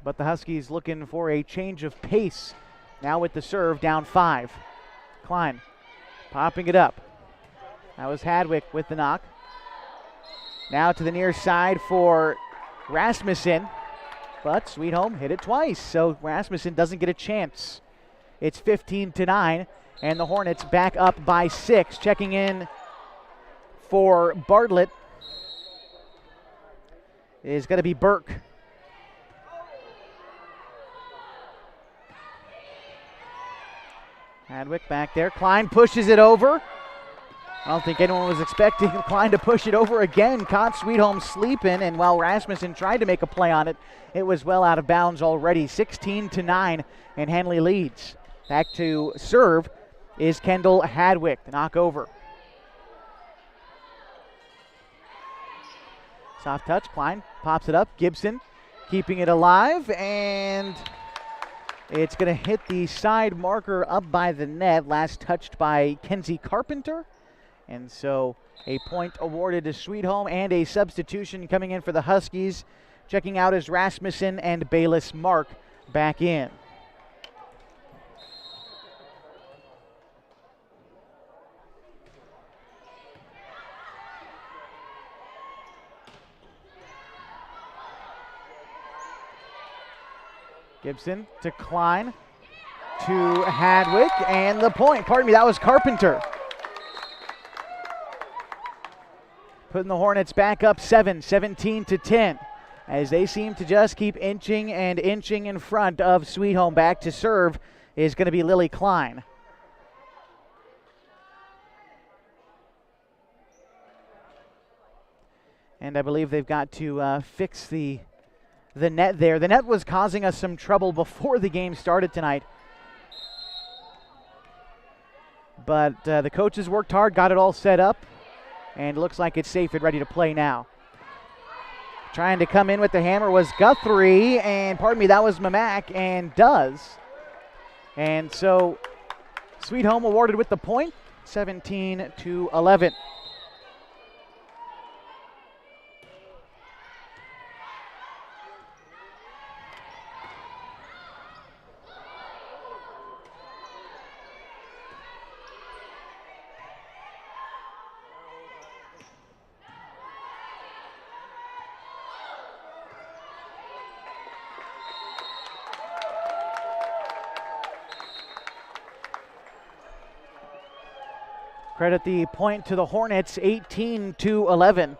But the Huskies looking for a change of pace. Now with the serve, down 5. Klein popping it up. That was Hadwick with the knock. Now to the near side for Rasmussen. But Sweet Home hit it twice, so Rasmussen doesn't get a chance. It's 15-9, and the Hornets back up by 6. Checking in for Bartlett is going to be Burke. Hadwick back there. Klein pushes it over. I don't think anyone was expecting Klein to push it over again. Caught Sweet Home sleeping, and while Rasmussen tried to make a play on it, it was well out of bounds already. 16-9, and Henley leads. Back to serve is Kendall Hadwick. The knock over. Soft touch, Klein pops it up. Gibson keeping it alive, and it's going to hit the side marker up by the net, last touched by Kenzie Carpenter. And so a point awarded to Sweet Home, and a substitution coming in for the Huskies. Checking out is Rasmussen and Bayless Mark back in. Gibson to Klein to Hadwick, and the point. Pardon me, that was Carpenter. Putting the Hornets back up 17-10, as they seem to just keep inching and inching in front of Sweet Home. Back to serve is going to be Lily Klein. And I believe they've got to fix the net there. The net was causing us some trouble before the game started tonight. But the coaches worked hard, got it all set up, and looks like it's safe and ready to play now. Trying to come in with the hammer was Guthrie, and pardon me, that was Mamak, and does. And so Sweet Home awarded with the point, 17-11. Credit the point to the Hornets, 18-11.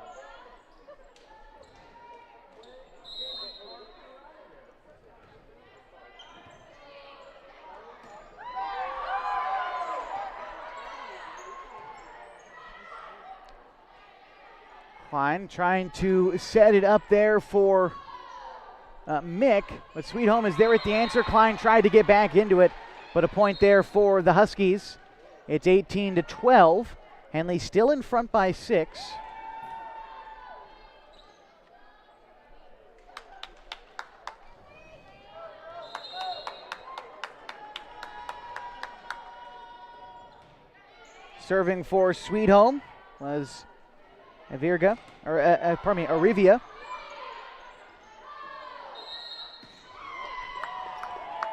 Klein trying to set it up there for Mick, but Sweet Home is there at the answer. Klein tried to get back into it, but a point there for the Huskies. It's 18-12. Henley still in front by 6. Serving for Sweet Home was Arivia.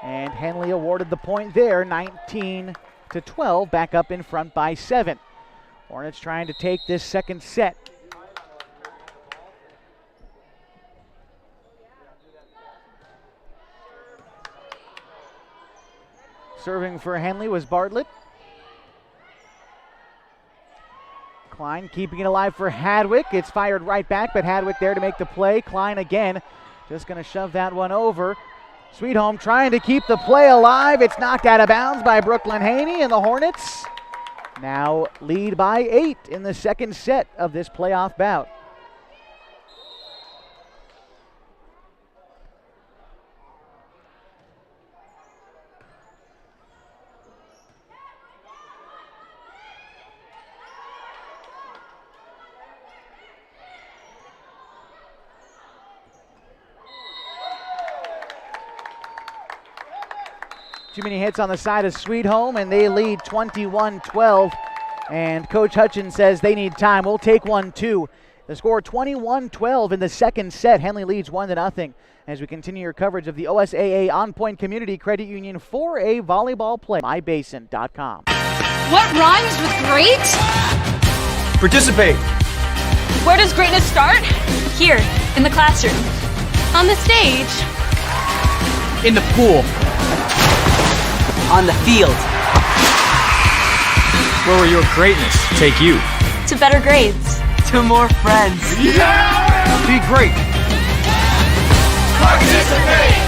And Henley awarded the point there, 19-12. to 12, back up in front by 7. Hornets trying to take this second set. Serving for Henley was Bartlett. Klein keeping it alive for Hadwick. It's fired right back, but Hadwick there to make the play. Klein again, just going to shove that one over. Sweetholm trying to keep the play alive. It's knocked out of bounds by Brooklyn Haney, and the Hornets now lead by 8 in the second set of this playoff bout. Too many hits on the side of Sweetholm, and they lead 21-12. And Coach Hutchins says they need time. We'll take 1-2. The score 21-12 in the second set. Henley leads 1-0 as we continue your coverage of the OSAA On Point Community Credit Union 4A volleyball play. MyBasin.com. What rhymes with great? Participate. Where does greatness start? Here, in the classroom. On the stage. In the pool. On the field. Where will your greatness take you? To better grades. To more friends. Yeah! Be great. Participate!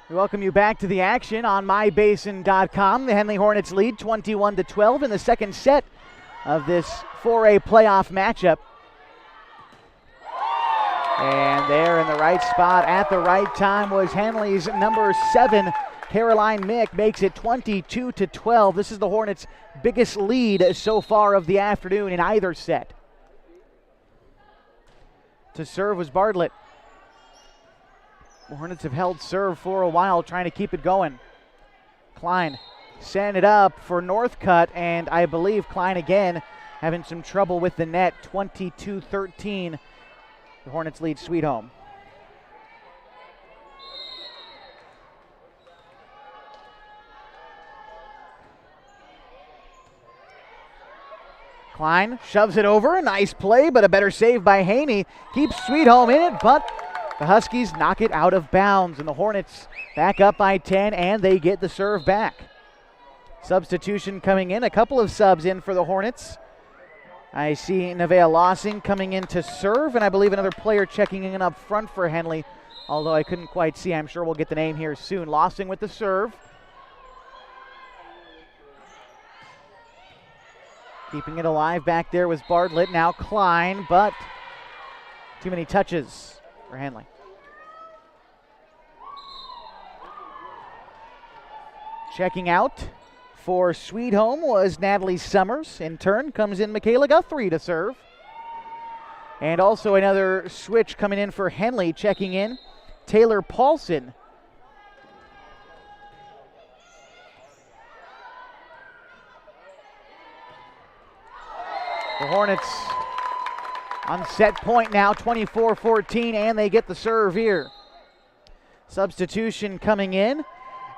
We welcome you back to the action on MyBasin.com. The Henley Hornets lead 21-12 in the second set of this 4A playoff matchup. And there in the right spot at the right time was Henley's number 7, Caroline Mick, makes it 22-12. This is the Hornets' biggest lead so far of the afternoon in either set. To serve was Bartlett. The Hornets have held serve for a while, trying to keep it going. Klein sent it up for Northcutt, and I believe Klein again having some trouble with the net. 22-13. The Hornets lead Sweetholm. Klein shoves it over. A nice play, but a better save by Haney. Keeps Sweetholm in it, but the Huskies knock it out of bounds, and the Hornets back up by 10, and they get the serve back. Substitution coming in. A couple of subs in for the Hornets. I see Nevaeh Lossing coming in to serve, and I believe another player checking in up front for Henley, although I couldn't quite see. I'm sure we'll get the name here soon. Lossing with the serve. Keeping it alive back there was Bartlett. Now Klein, but too many touches for Henley. Checking out for Sweetholm was Natalie Summers. In turn comes in Michaela Guthrie to serve. And also another switch coming in for Henley, checking in Taylor Paulson. The Hornets on set point now, 24-14, and they get the serve here. Substitution coming in.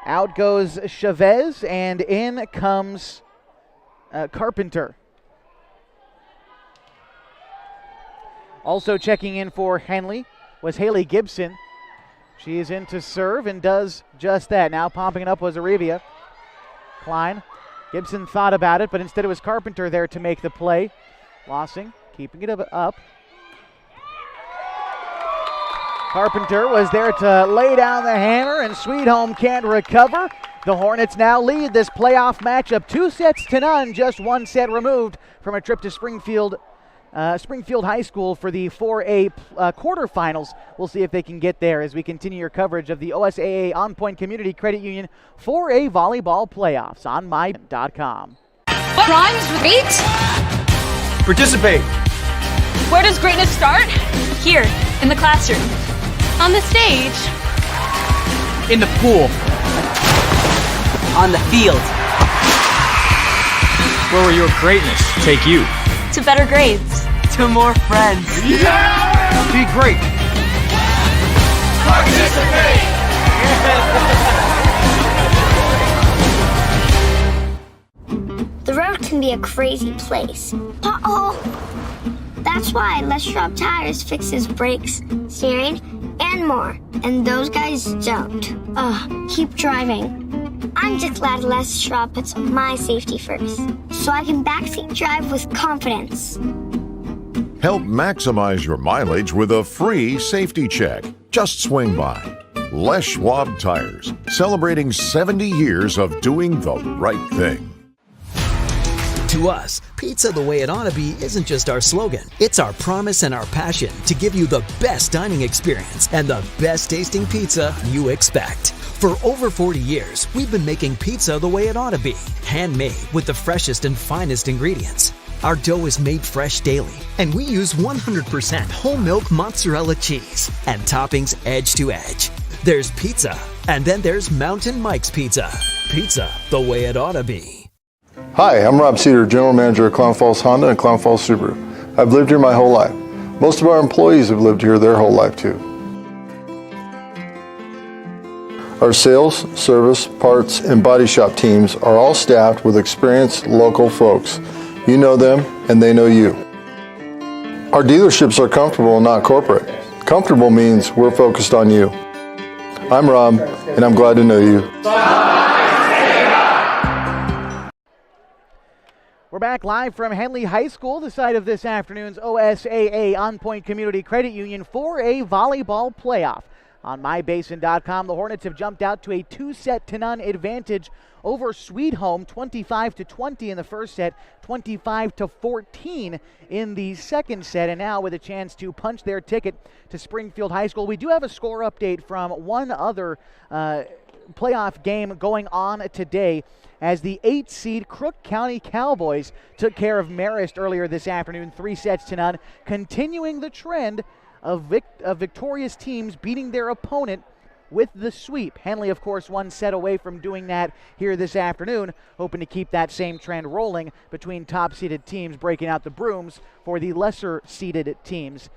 Out goes Chavez, and in comes Carpenter. Also checking in for Henley was Haley Gibson. She is in to serve and does just that. Now popping it up was Arabia. Klein. Gibson thought about it, but instead it was Carpenter there to make the play. Lossing keeping it up. Carpenter was there to lay down the hammer, and Sweetholm can't recover. The Hornets now lead this playoff matchup 2-0, just one set removed from a trip to Springfield Springfield High School for the 4A quarterfinals. We'll see if they can get there as we continue your coverage of the OSAA On Point Community Credit Union 4A Volleyball Playoffs on my.com. Prime's great? Participate. Where does greatness start? Here, in the classroom. On the stage. In the pool. On the field. Where will your greatness take you? To better grades. To more friends. Be great. Participate! The road can be a crazy place. That's why Let's Drop Tires fixes brakes, steering, and more. And those guys don't. Keep driving. I'm just glad Let's Drop puts my safety first, so I can backseat drive with confidence. Help maximize your mileage with a free safety check. Just swing by. Les Schwab Tires, celebrating 70 years of doing the right thing. To us, pizza the way it ought to be isn't just our slogan. It's our promise and our passion to give you the best dining experience and the best tasting pizza you expect. For over 40 years, we've been making pizza the way it ought to be. Handmade with the freshest and finest ingredients. Our dough is made fresh daily, and we use 100% whole milk mozzarella cheese and toppings edge to edge. There's pizza, and then there's Mountain Mike's Pizza. Pizza the way it ought to be. Hi, I'm Rob Cedar, General Manager of Clown Falls Honda and Clown Falls Subaru. I've lived here my whole life. Most of our employees have lived here their whole life too. Our sales, service, parts, and body shop teams are all staffed with experienced local folks. You know them, and they know you. Our dealerships are comfortable and not corporate. Comfortable means we're focused on you. I'm Rob, and I'm glad to know you. We're back live from Henley High School, the site of this afternoon's OSAA On Point Community Credit Union 4A Volleyball Playoff. On mybasin.com, the Hornets have jumped out to a 2-0 advantage over Sweet Home, 25-20 in the first set, 25-14 in the second set, and now with a chance to punch their ticket to Springfield High School. We do have a score update from one other playoff game going on today, as the 8th seed Crook County Cowboys took care of Marist earlier this afternoon, 3-0, continuing the trend of victorious teams beating their opponent with the sweep. Henley, of course, 1 set away from doing that here this afternoon, hoping to keep that same trend rolling between top-seeded teams, breaking out the brooms for the lesser-seeded teams.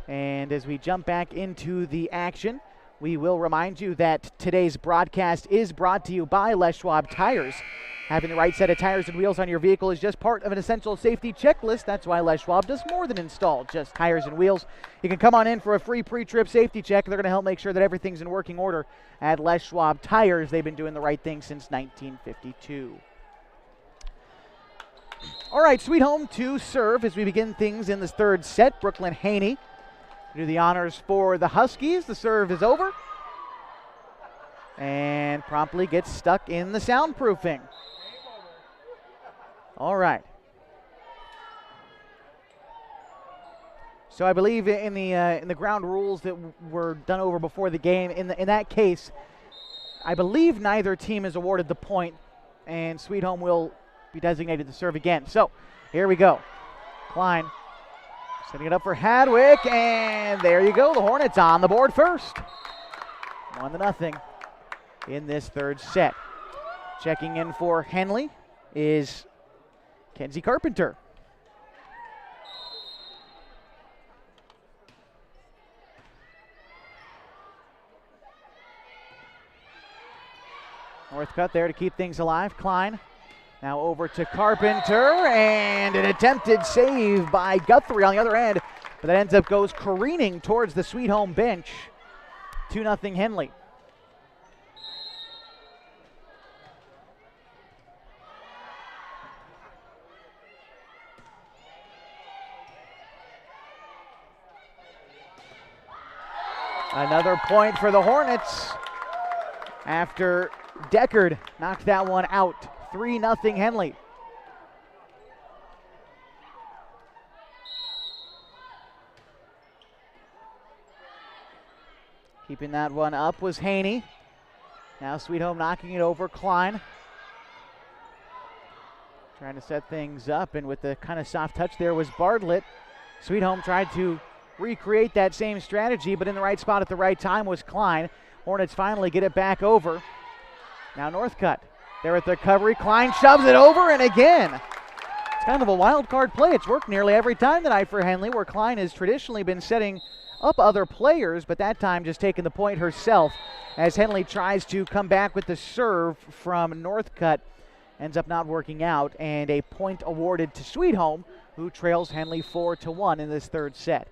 And as we jump back into the action, we will remind you that today's broadcast is brought to you by Les Schwab Tires. Having the right set of tires and wheels on your vehicle is just part of an essential safety checklist. That's why Les Schwab does more than install just tires and wheels. You can come on in for a free pre-trip safety check. They're going to help make sure that everything's in working order at Les Schwab Tires. They've been doing the right thing since 1952. All right, Sweet Home to serve as we begin things in this third set. Brooklyn Haney do the honors for the Huskies. The serve is over and promptly gets stuck in the soundproofing. All right. So I believe in the ground rules that were done over before the game, in that case, I believe neither team is awarded the point, and Sweet Home will be designated to serve again. So here we go. Klein setting it up for Hadwick, and there you go. The Hornets on the board first. 1-0 in this third set. Checking in for Henley is Kenzie Carpenter. Northcutt there to keep things alive. Klein now over to Carpenter, and an attempted save by Guthrie on the other end, but that ends up goes careening towards the Sweet Home bench. 2-0 Henley. Another point for the Hornets after Deckard knocked that one out. 3-0 Henley. Keeping that one up was Haney. Now Sweet Home knocking it over. Klein trying to set things up, and with the kind of soft touch there was Bartlett. Sweet Home tried to recreate that same strategy, but in the right spot at the right time was Klein. Hornets finally get it back over. Now Northcutt. There at the recovery. Klein shoves it over, and again. It's kind of a wild card play. It's worked nearly every time tonight for Henley, where Klein has traditionally been setting up other players, but that time just taking the point herself as Henley tries to come back with the serve from Northcutt. Ends up not working out, and a point awarded to Sweet Home, who trails Henley 4-1 in this third set.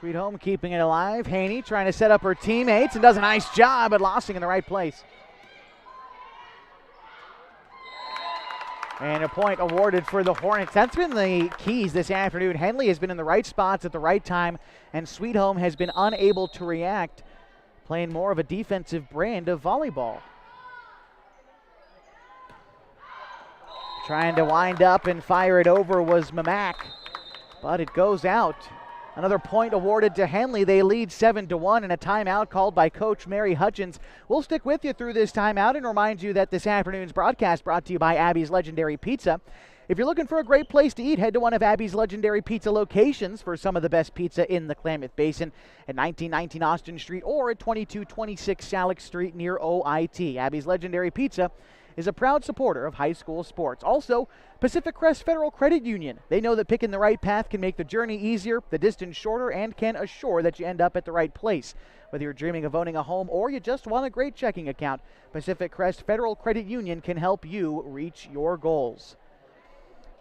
Sweet Home keeping it alive. Haney trying to set up her teammates and does a nice job at lossing in the right place. And a point awarded for the Hornets. That's been the keys this afternoon. Henley has been in the right spots at the right time, and Sweet Home has been unable to react, playing more of a defensive brand of volleyball. Trying to wind up and fire it over was Mamak, but it goes out. Another point awarded to Henley. They lead 7-1, and a timeout called by Coach Mary Hutchins. We'll stick with you through this timeout and remind you that this afternoon's broadcast brought to you by Abby's Legendary Pizza. If you're looking for a great place to eat, head to one of Abby's Legendary Pizza locations for some of the best pizza in the Klamath Basin at 1919 Austin Street or at 2226 Salix Street near OIT. Abby's Legendary Pizza is a proud supporter of high school sports. Also, Pacific Crest Federal Credit Union. They know that picking the right path can make the journey easier, the distance shorter, and can assure that you end up at the right place. Whether you're dreaming of owning a home or you just want a great checking account, Pacific Crest Federal Credit Union can help you reach your goals.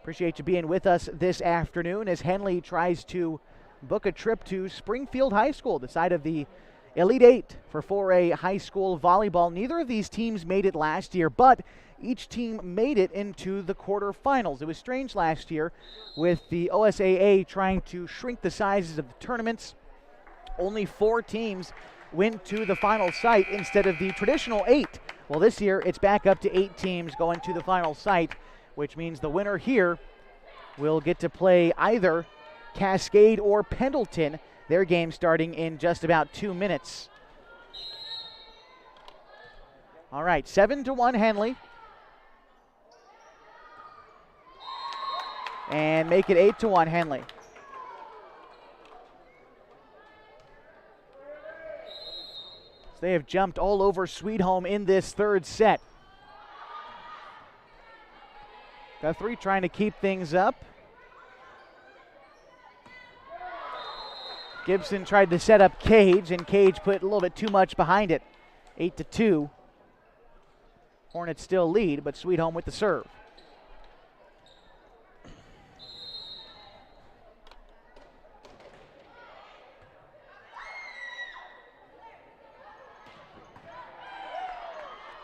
Appreciate you being with us this afternoon as Henley tries to book a trip to Springfield High School, the site of the Elite Eight for 4A high school volleyball. Neither of these teams made it last year, but each team made it into the quarterfinals. It was strange last year with the OSAA trying to shrink the sizes of the tournaments. Only 4 teams went to the final site instead of the traditional 8. Well, this year it's back up to 8 teams going to the final site, which means the winner here will get to play either Cascade or Pendleton. Their game starting in just about 2 minutes. All right, 7-1 Henley. And make it 8-1 Henley. So they have jumped all over Sweet Home in this third set. Guthrie trying to keep things up. Gibson tried to set up Cage, and Cage put a little bit too much behind it. 8-2. Hornets still lead, but Sweet Home with the serve.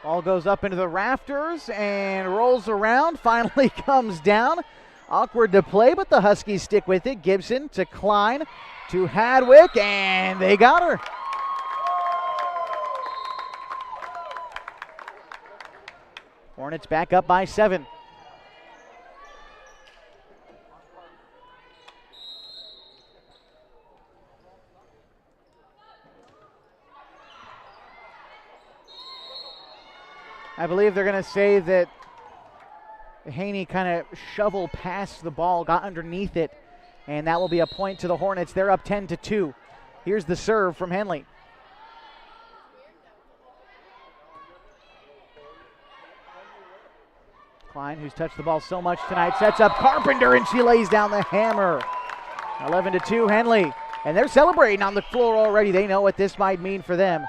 Ball goes up into the rafters and rolls around, finally comes down. Awkward to play, but the Huskies stick with it. Gibson to Klein to Hadwick, and they got her. Hornets back up by 7. I believe they're going to say that Haney kind of shoveled past the ball, got underneath it, and that will be a point to the Hornets. They're up 10-2. Here's the serve from Henley. Klein, who's touched the ball so much tonight, sets up Carpenter, and she lays down the hammer. 11-2 Henley, and they're celebrating on the floor already. They know what this might mean for them.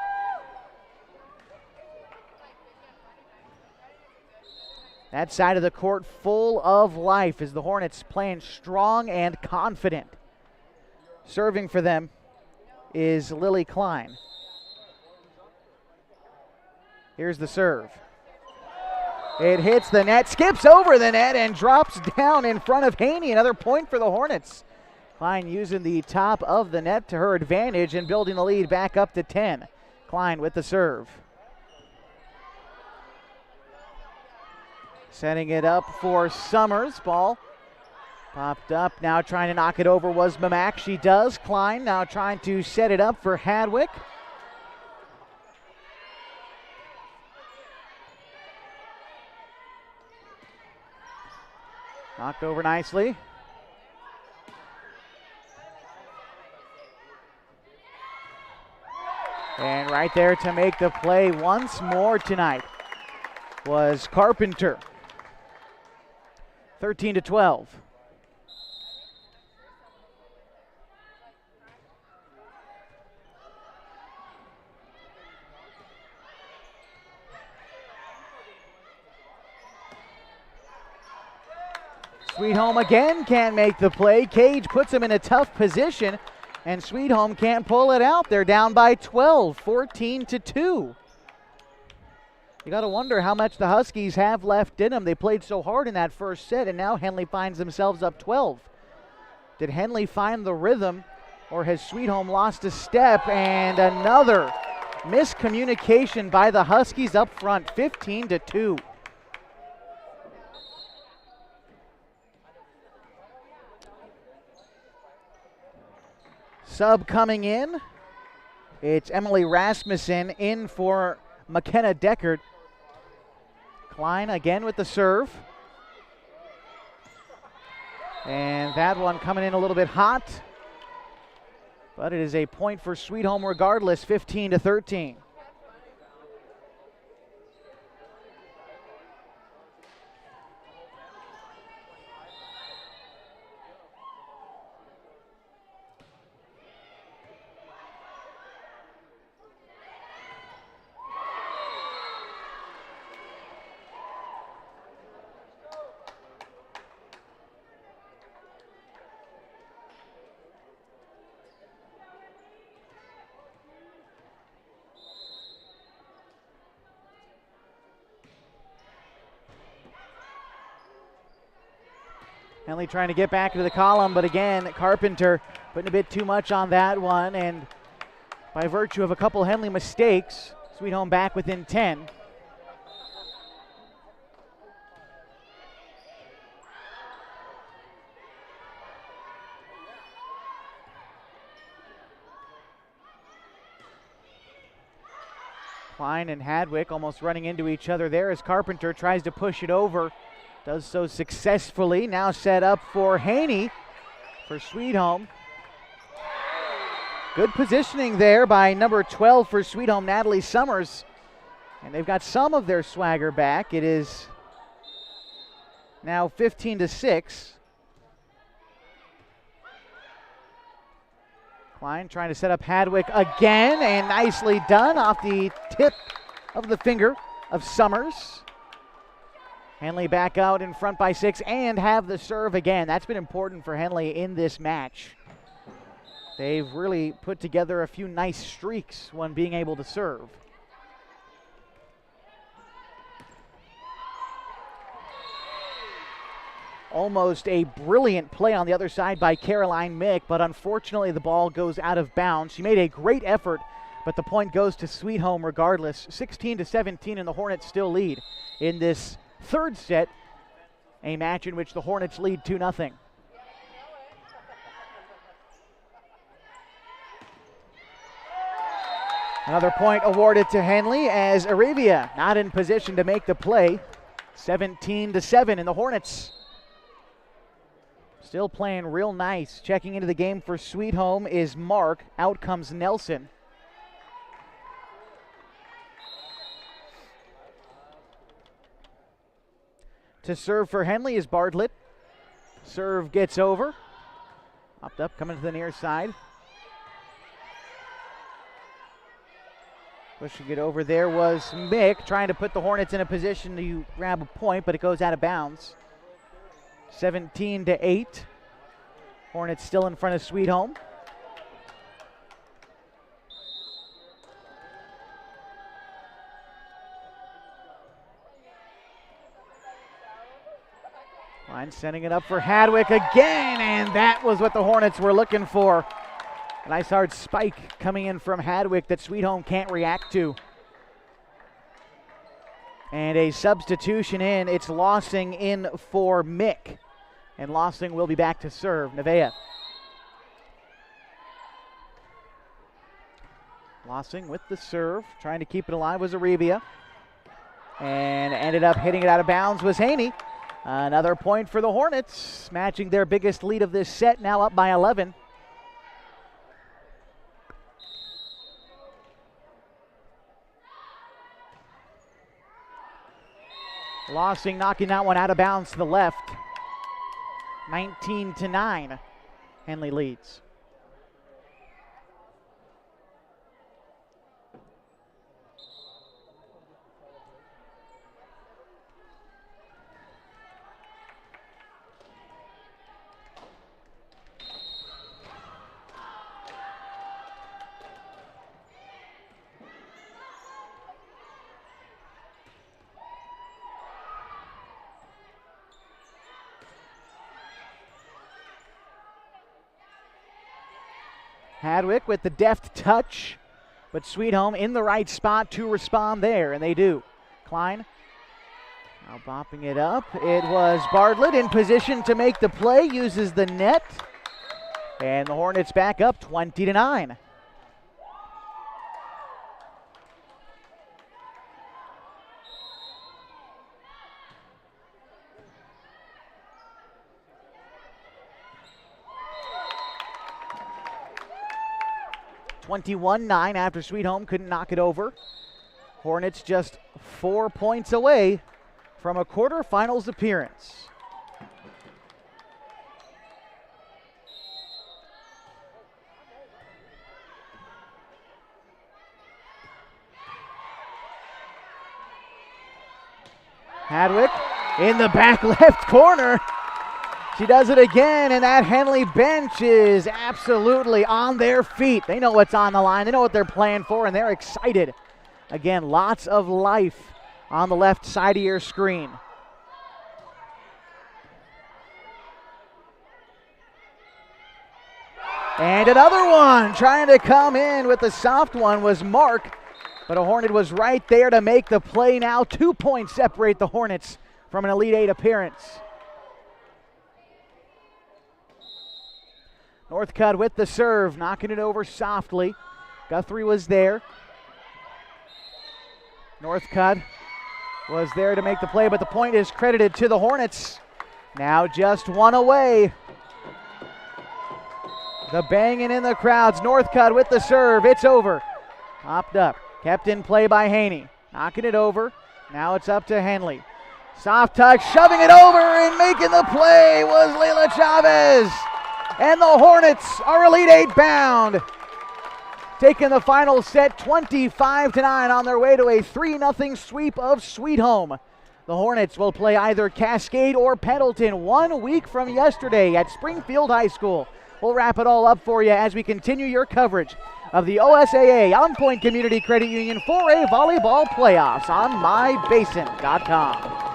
That side of the court full of life as the Hornets playing strong and confident. Serving for them is Lily Klein. Here's the serve. It hits the net, skips over the net, and drops down in front of Haney. Another point for the Hornets. Klein using the top of the net to her advantage and building the lead back up to 10. Klein with the serve. Setting it up for Summers. Ball popped up. Now trying to knock it over was Mamak. She does. Klein now trying to set it up for Hadwick. Knocked over nicely. And right there to make the play once more tonight was Carpenter. 13-12. Sweet Home again can't make the play. Cage puts him in a tough position, and Sweet Home can't pull it out. They're down by 12, 14-2. You got to wonder how much the Huskies have left in them. They played so hard in that first set, and now Henley finds themselves up 12. Did Henley find the rhythm, or has Sweet Home lost a step? And another miscommunication by the Huskies up front, 15-2. Sub coming in. It's Emily Rasmussen in for McKenna Deckard. Klein again with the serve. And that one coming in a little bit hot. But it is a point for Sweet Home regardless, 15-13. Henley trying to get back into the column, but again, Carpenter putting a bit too much on that one, and by virtue of a couple Henley mistakes, Sweet Home back within 10. Klein and Hadwick almost running into each other there as Carpenter tries to push it over. Does so successfully. Now set up for Haney for Sweet Home. Good positioning there by number 12 for Sweet Home, Natalie Summers. And they've got some of their swagger back. It is now 15-6. Klein trying to set up Hadwick again, and nicely done off the tip of the finger of Summers. Henley back out in front by 6 and have the serve again. That's been important for Henley in this match. They've really put together a few nice streaks when being able to serve. Almost a brilliant play on the other side by Caroline Mick, but unfortunately the ball goes out of bounds. She made a great effort, but the point goes to Sweet Home regardless. 16-17, and the Hornets still lead in this third set, a match in which the Hornets lead 2-0. Another point awarded to Henley as Arabia not in position to make the play. 17-7, and the Hornets still playing real nice. Checking into the game for Sweet Home is Mark. Out comes Nelson. To serve for Henley is Bartlett. Serve gets over. Popped up, coming to the near side. Pushing it over there was Mick, trying to put the Hornets in a position to grab a point, but it goes out of bounds. 17-8. Hornets still in front of Sweet Home. Klein sending it up for Hadwick again, and that was what the Hornets were looking for. A nice hard spike coming in from Hadwick that Sweet Home can't react to. And a substitution in. It's Lossing in for Mick. And Lossing will be back to serve. Nevaeh. Lossing with the serve. Trying to keep it alive was Arabia. And ended up hitting it out of bounds was Haney. Another point for the Hornets. Matching their biggest lead of this set. Now up by 11. Lossing knocking that one out of bounds to the left. 19-9. Henley leads. Hadwick with the deft touch, but Sweet Home in the right spot to respond there, and they do. Klein now bopping it up. It was Bartlett in position to make the play, uses the net, and the Hornets back up 20-9. (21-9) after Sweet Home couldn't knock it over. Hornets just 4 points away from a quarterfinals appearance. Hadwick in the back left corner. She does it again, and that Henley bench is absolutely on their feet. They know what's on the line. They know what they're playing for, and they're excited. Again, lots of life on the left side of your screen. And another one trying to come in with the soft one was Mark, but a Hornet was right there to make the play now. 2 points separate the Hornets from an Elite Eight appearance. Northcutt with the serve, knocking it over softly. Guthrie was there. Northcutt was there to make the play, but the point is credited to the Hornets. Now just one away. The banging in the crowds. Northcutt with the serve. It's over. Popped up. Kept in play by Haney. Knocking it over. Now it's up to Henley. Soft touch, shoving it over and making the play was Leila Chavez. And the Hornets are Elite Eight bound. Taking the final set 25-9 on their way to a 3-0 sweep of Sweet Home. The Hornets will play either Cascade or Pendleton 1 week from yesterday at Springfield High School. We'll wrap it all up for you as we continue your coverage of the OSAA On Point Community Credit Union 4A Volleyball Playoffs on mybasin.com.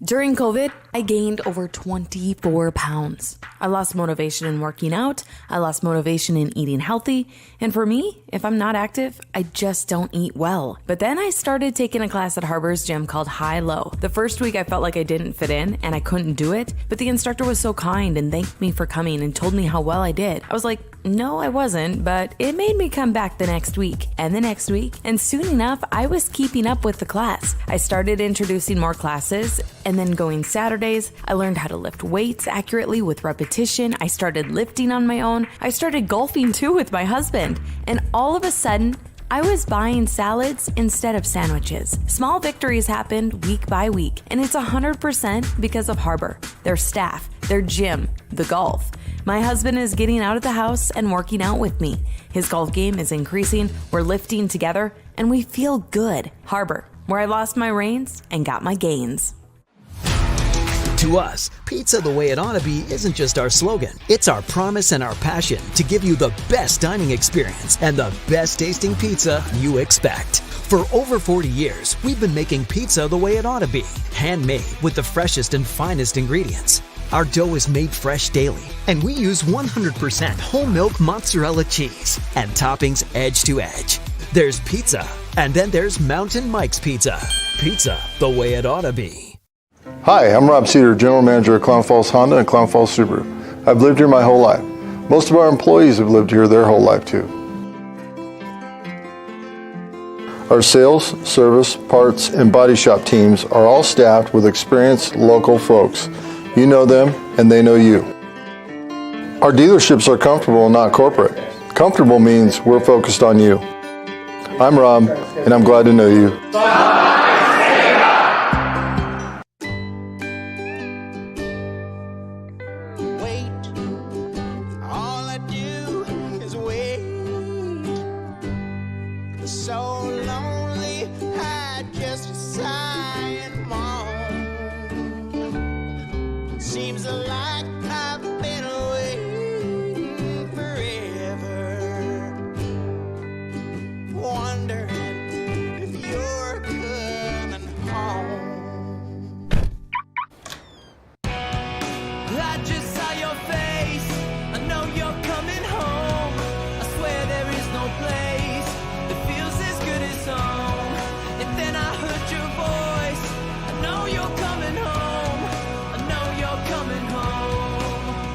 During COVID, I gained over 24 pounds. I lost motivation in working out. I lost motivation in eating healthy. And for me, if I'm not active, I just don't eat well. But then I started taking a class at Harbor's gym called High Low. The first week I felt like I didn't fit in and I couldn't do it. But the instructor was so kind and thanked me for coming and told me how well I did. I was like, no, I wasn't, but it made me come back the next week and the next week. And soon enough, I was keeping up with the class. I started introducing more classes and then going Saturdays. I learned how to lift weights accurately with repetition. I started lifting on my own. I started golfing too with my husband. And all of a sudden, I was buying salads instead of sandwiches. Small victories happened week by week, and it's 100% because of Harbor, their staff, their gym, the golf. My husband is getting out of the house and working out with me. His golf game is increasing, we're lifting together, and we feel good. Harbor, where I lost my reins and got my gains. To us, pizza the way it ought to be isn't just our slogan. It's our promise and our passion to give you the best dining experience and the best tasting pizza you expect. For over 40 years, we've been making pizza the way it ought to be, handmade with the freshest and finest ingredients. Our dough is made fresh daily, and we use 100% whole milk mozzarella cheese and toppings edge to edge. There's pizza, and then there's Mountain Mike's Pizza. Pizza the way it ought to be. Hi, I'm Rob Cedar, General Manager of Clown Falls Honda and Clown Falls Subaru. I've lived here my whole life. Most of our employees have lived here their whole life too. Our sales, service, parts, and body shop teams are all staffed with experienced local folks. You know them, and they know you. Our dealerships are comfortable and not corporate. Comfortable means we're focused on you. I'm Rob, and I'm glad to know you.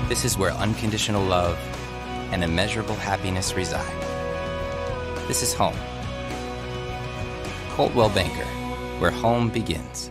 This is where unconditional love and immeasurable happiness reside. This is home. Coldwell Banker, where home begins.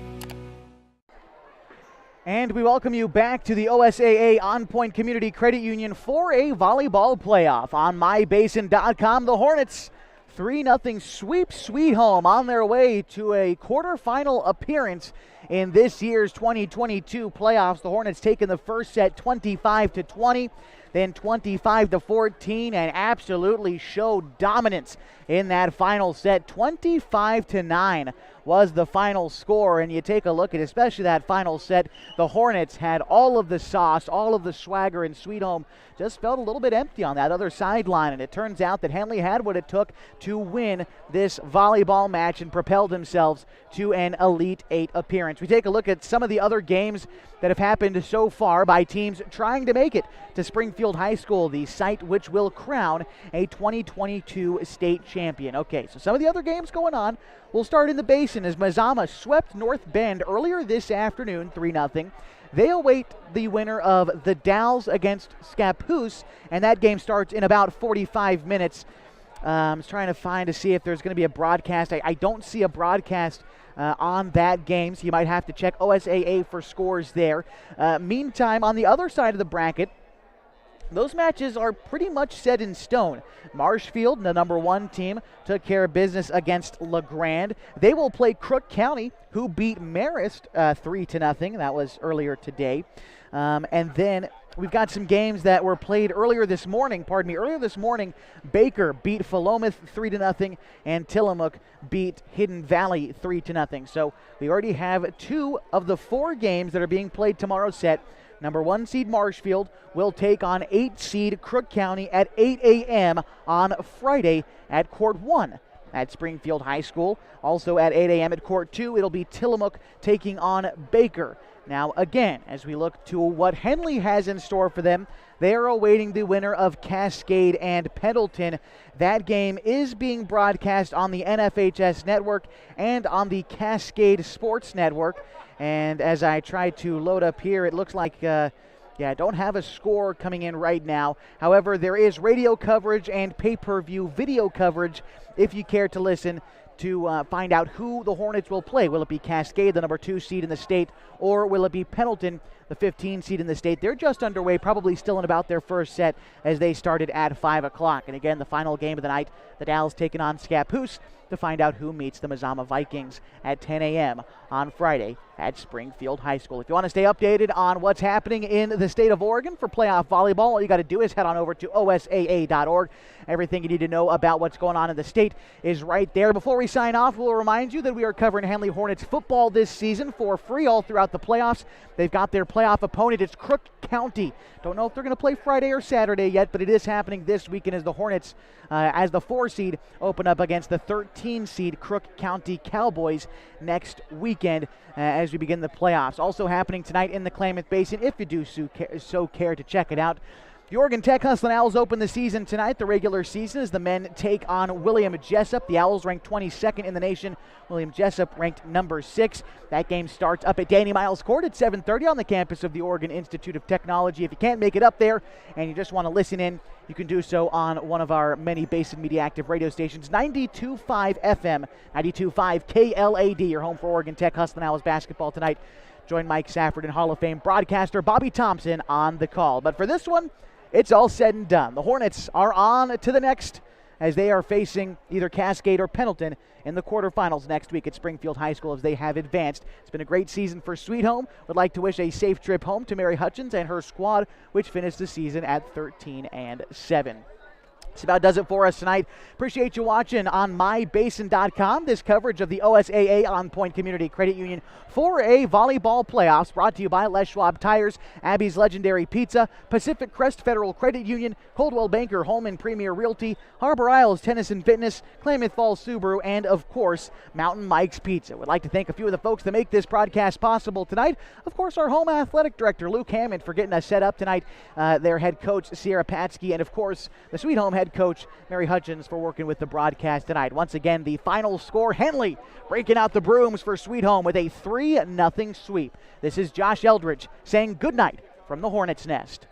And we welcome you back to the OSAA On Point Community Credit Union 4A Volleyball Playoff. On mybasin.com, the Hornets 3-0 sweep Sweet Home on their way to a quarterfinal appearance in this year's 2022 playoffs. The Hornets taking the first set 25-20, then 25-14, and absolutely showed dominance in that final set. 25-9 was the final score, and you take a look at especially that final set, the Hornets had all of the sauce, all of the swagger, and Sweet Home just felt a little bit empty on that other sideline, and it turns out that Henley had what it took to win this volleyball match and propelled themselves to an Elite Eight appearance. We take a look at some of the other games that have happened so far by teams trying to make it to Springfield High School, the site which will crown a 2022 state champion. Okay, so some of the other games going on. We'll start in the Basin as Mazama swept North Bend earlier this afternoon, 3-0. They await the winner of the Dalles against Scappoose, and that game starts in about 45 minutes. I was trying to see if there's going to be a broadcast. I don't see a broadcast on that game, so you might have to check OSAA for scores there. Meantime, on the other side of the bracket, those matches are pretty much set in stone. Marshfield, the number 1 team, took care of business against LeGrand. They will play Crook County, who beat Marist 3-0. That was earlier today. And then we've got some games that were played earlier this morning. Earlier this morning, Baker beat Philomath 3-0, and Tillamook beat Hidden Valley 3-0. So we already have 2 of the 4 games that are being played tomorrow's set. Number 1 seed Marshfield will take on 8 seed Crook County at 8 a.m. on Friday at Court 1 at Springfield High School. Also at 8 a.m. at Court 2, it'll be Tillamook taking on Baker. Now again, as we look to what Henley has in store for them, they are awaiting the winner of Cascade and Pendleton. That game is being broadcast on the NFHS network and on the Cascade Sports Network. And as I try to load up here, it looks like, I don't have a score coming in right now. However, there is radio coverage and pay-per-view video coverage if you care to listen to find out who the Hornets will play. Will it be Cascade, the number 2 seed in the state, or will it be Pendleton, the 15 seed in the state? They're just underway, probably still in about their first set as they started at 5 o'clock. And again, the final game of the night, the Dalles taking on Scappoose to find out who meets the Mazama Vikings at 10 a.m. on Friday at Springfield High School. If you want to stay updated on what's happening in the state of Oregon for playoff volleyball, all you got to do is head on over to OSAA.org. Everything you need to know about what's going on in the state is right there. Before we we sign off, we'll remind you that we are covering Henley Hornets football this season for free all throughout the playoffs. They've got their playoff opponent. It's Crook County. Don't know if they're going to play Friday or Saturday yet, but it is happening this weekend as the Hornets, as the 4 seed, open up against the 13 seed Crook County Cowboys next weekend as we begin the playoffs. Also happening tonight in the Klamath Basin, if you do so care to check it out. The Oregon Tech Hustlin' Owls open the season tonight, the regular season, as the men take on William Jessup. The Owls ranked 22nd in the nation. William Jessup ranked number 6. That game starts up at Danny Miles Court at 7:30 on the campus of the Oregon Institute of Technology. If you can't make it up there and you just want to listen in, you can do so on one of our many Basin Media Active radio stations, 92.5 FM, 92.5 KLAD, your home for Oregon Tech Hustlin' Owls basketball tonight. Join Mike Safford and Hall of Fame broadcaster Bobby Thompson on the call. But for this one, it's all said and done. The Hornets are on to the next as they are facing either Cascade or Pendleton in the quarterfinals next week at Springfield High School as they have advanced. It's been a great season for Sweet Home. Would like to wish a safe trip home to Mary Hutchins and her squad, which finished the season at 13-7. This about does it for us tonight. Appreciate you watching on mybasin.com. This coverage of the OSAA On Point Community Credit Union 4A Volleyball Playoffs brought to you by Les Schwab Tires, Abby's Legendary Pizza, Pacific Crest Federal Credit Union, Coldwell Banker Home and Premier Realty, Harbor Isles Tennis and Fitness, Klamath Falls Subaru, and of course, Mountain Mike's Pizza. Would like to thank a few of the folks that make this broadcast possible tonight. Of course, our home athletic director, Luke Hammond, for getting us set up tonight. Their head coach, Sierra Patsky, and of course, the Sweet Home head coach, Mary Hutchins, for working with the broadcast tonight. Once again, the final score, Henley breaking out the brooms for Sweet Home with a 3-0 sweep. This is Josh Eldridge saying goodnight from the Hornets' Nest.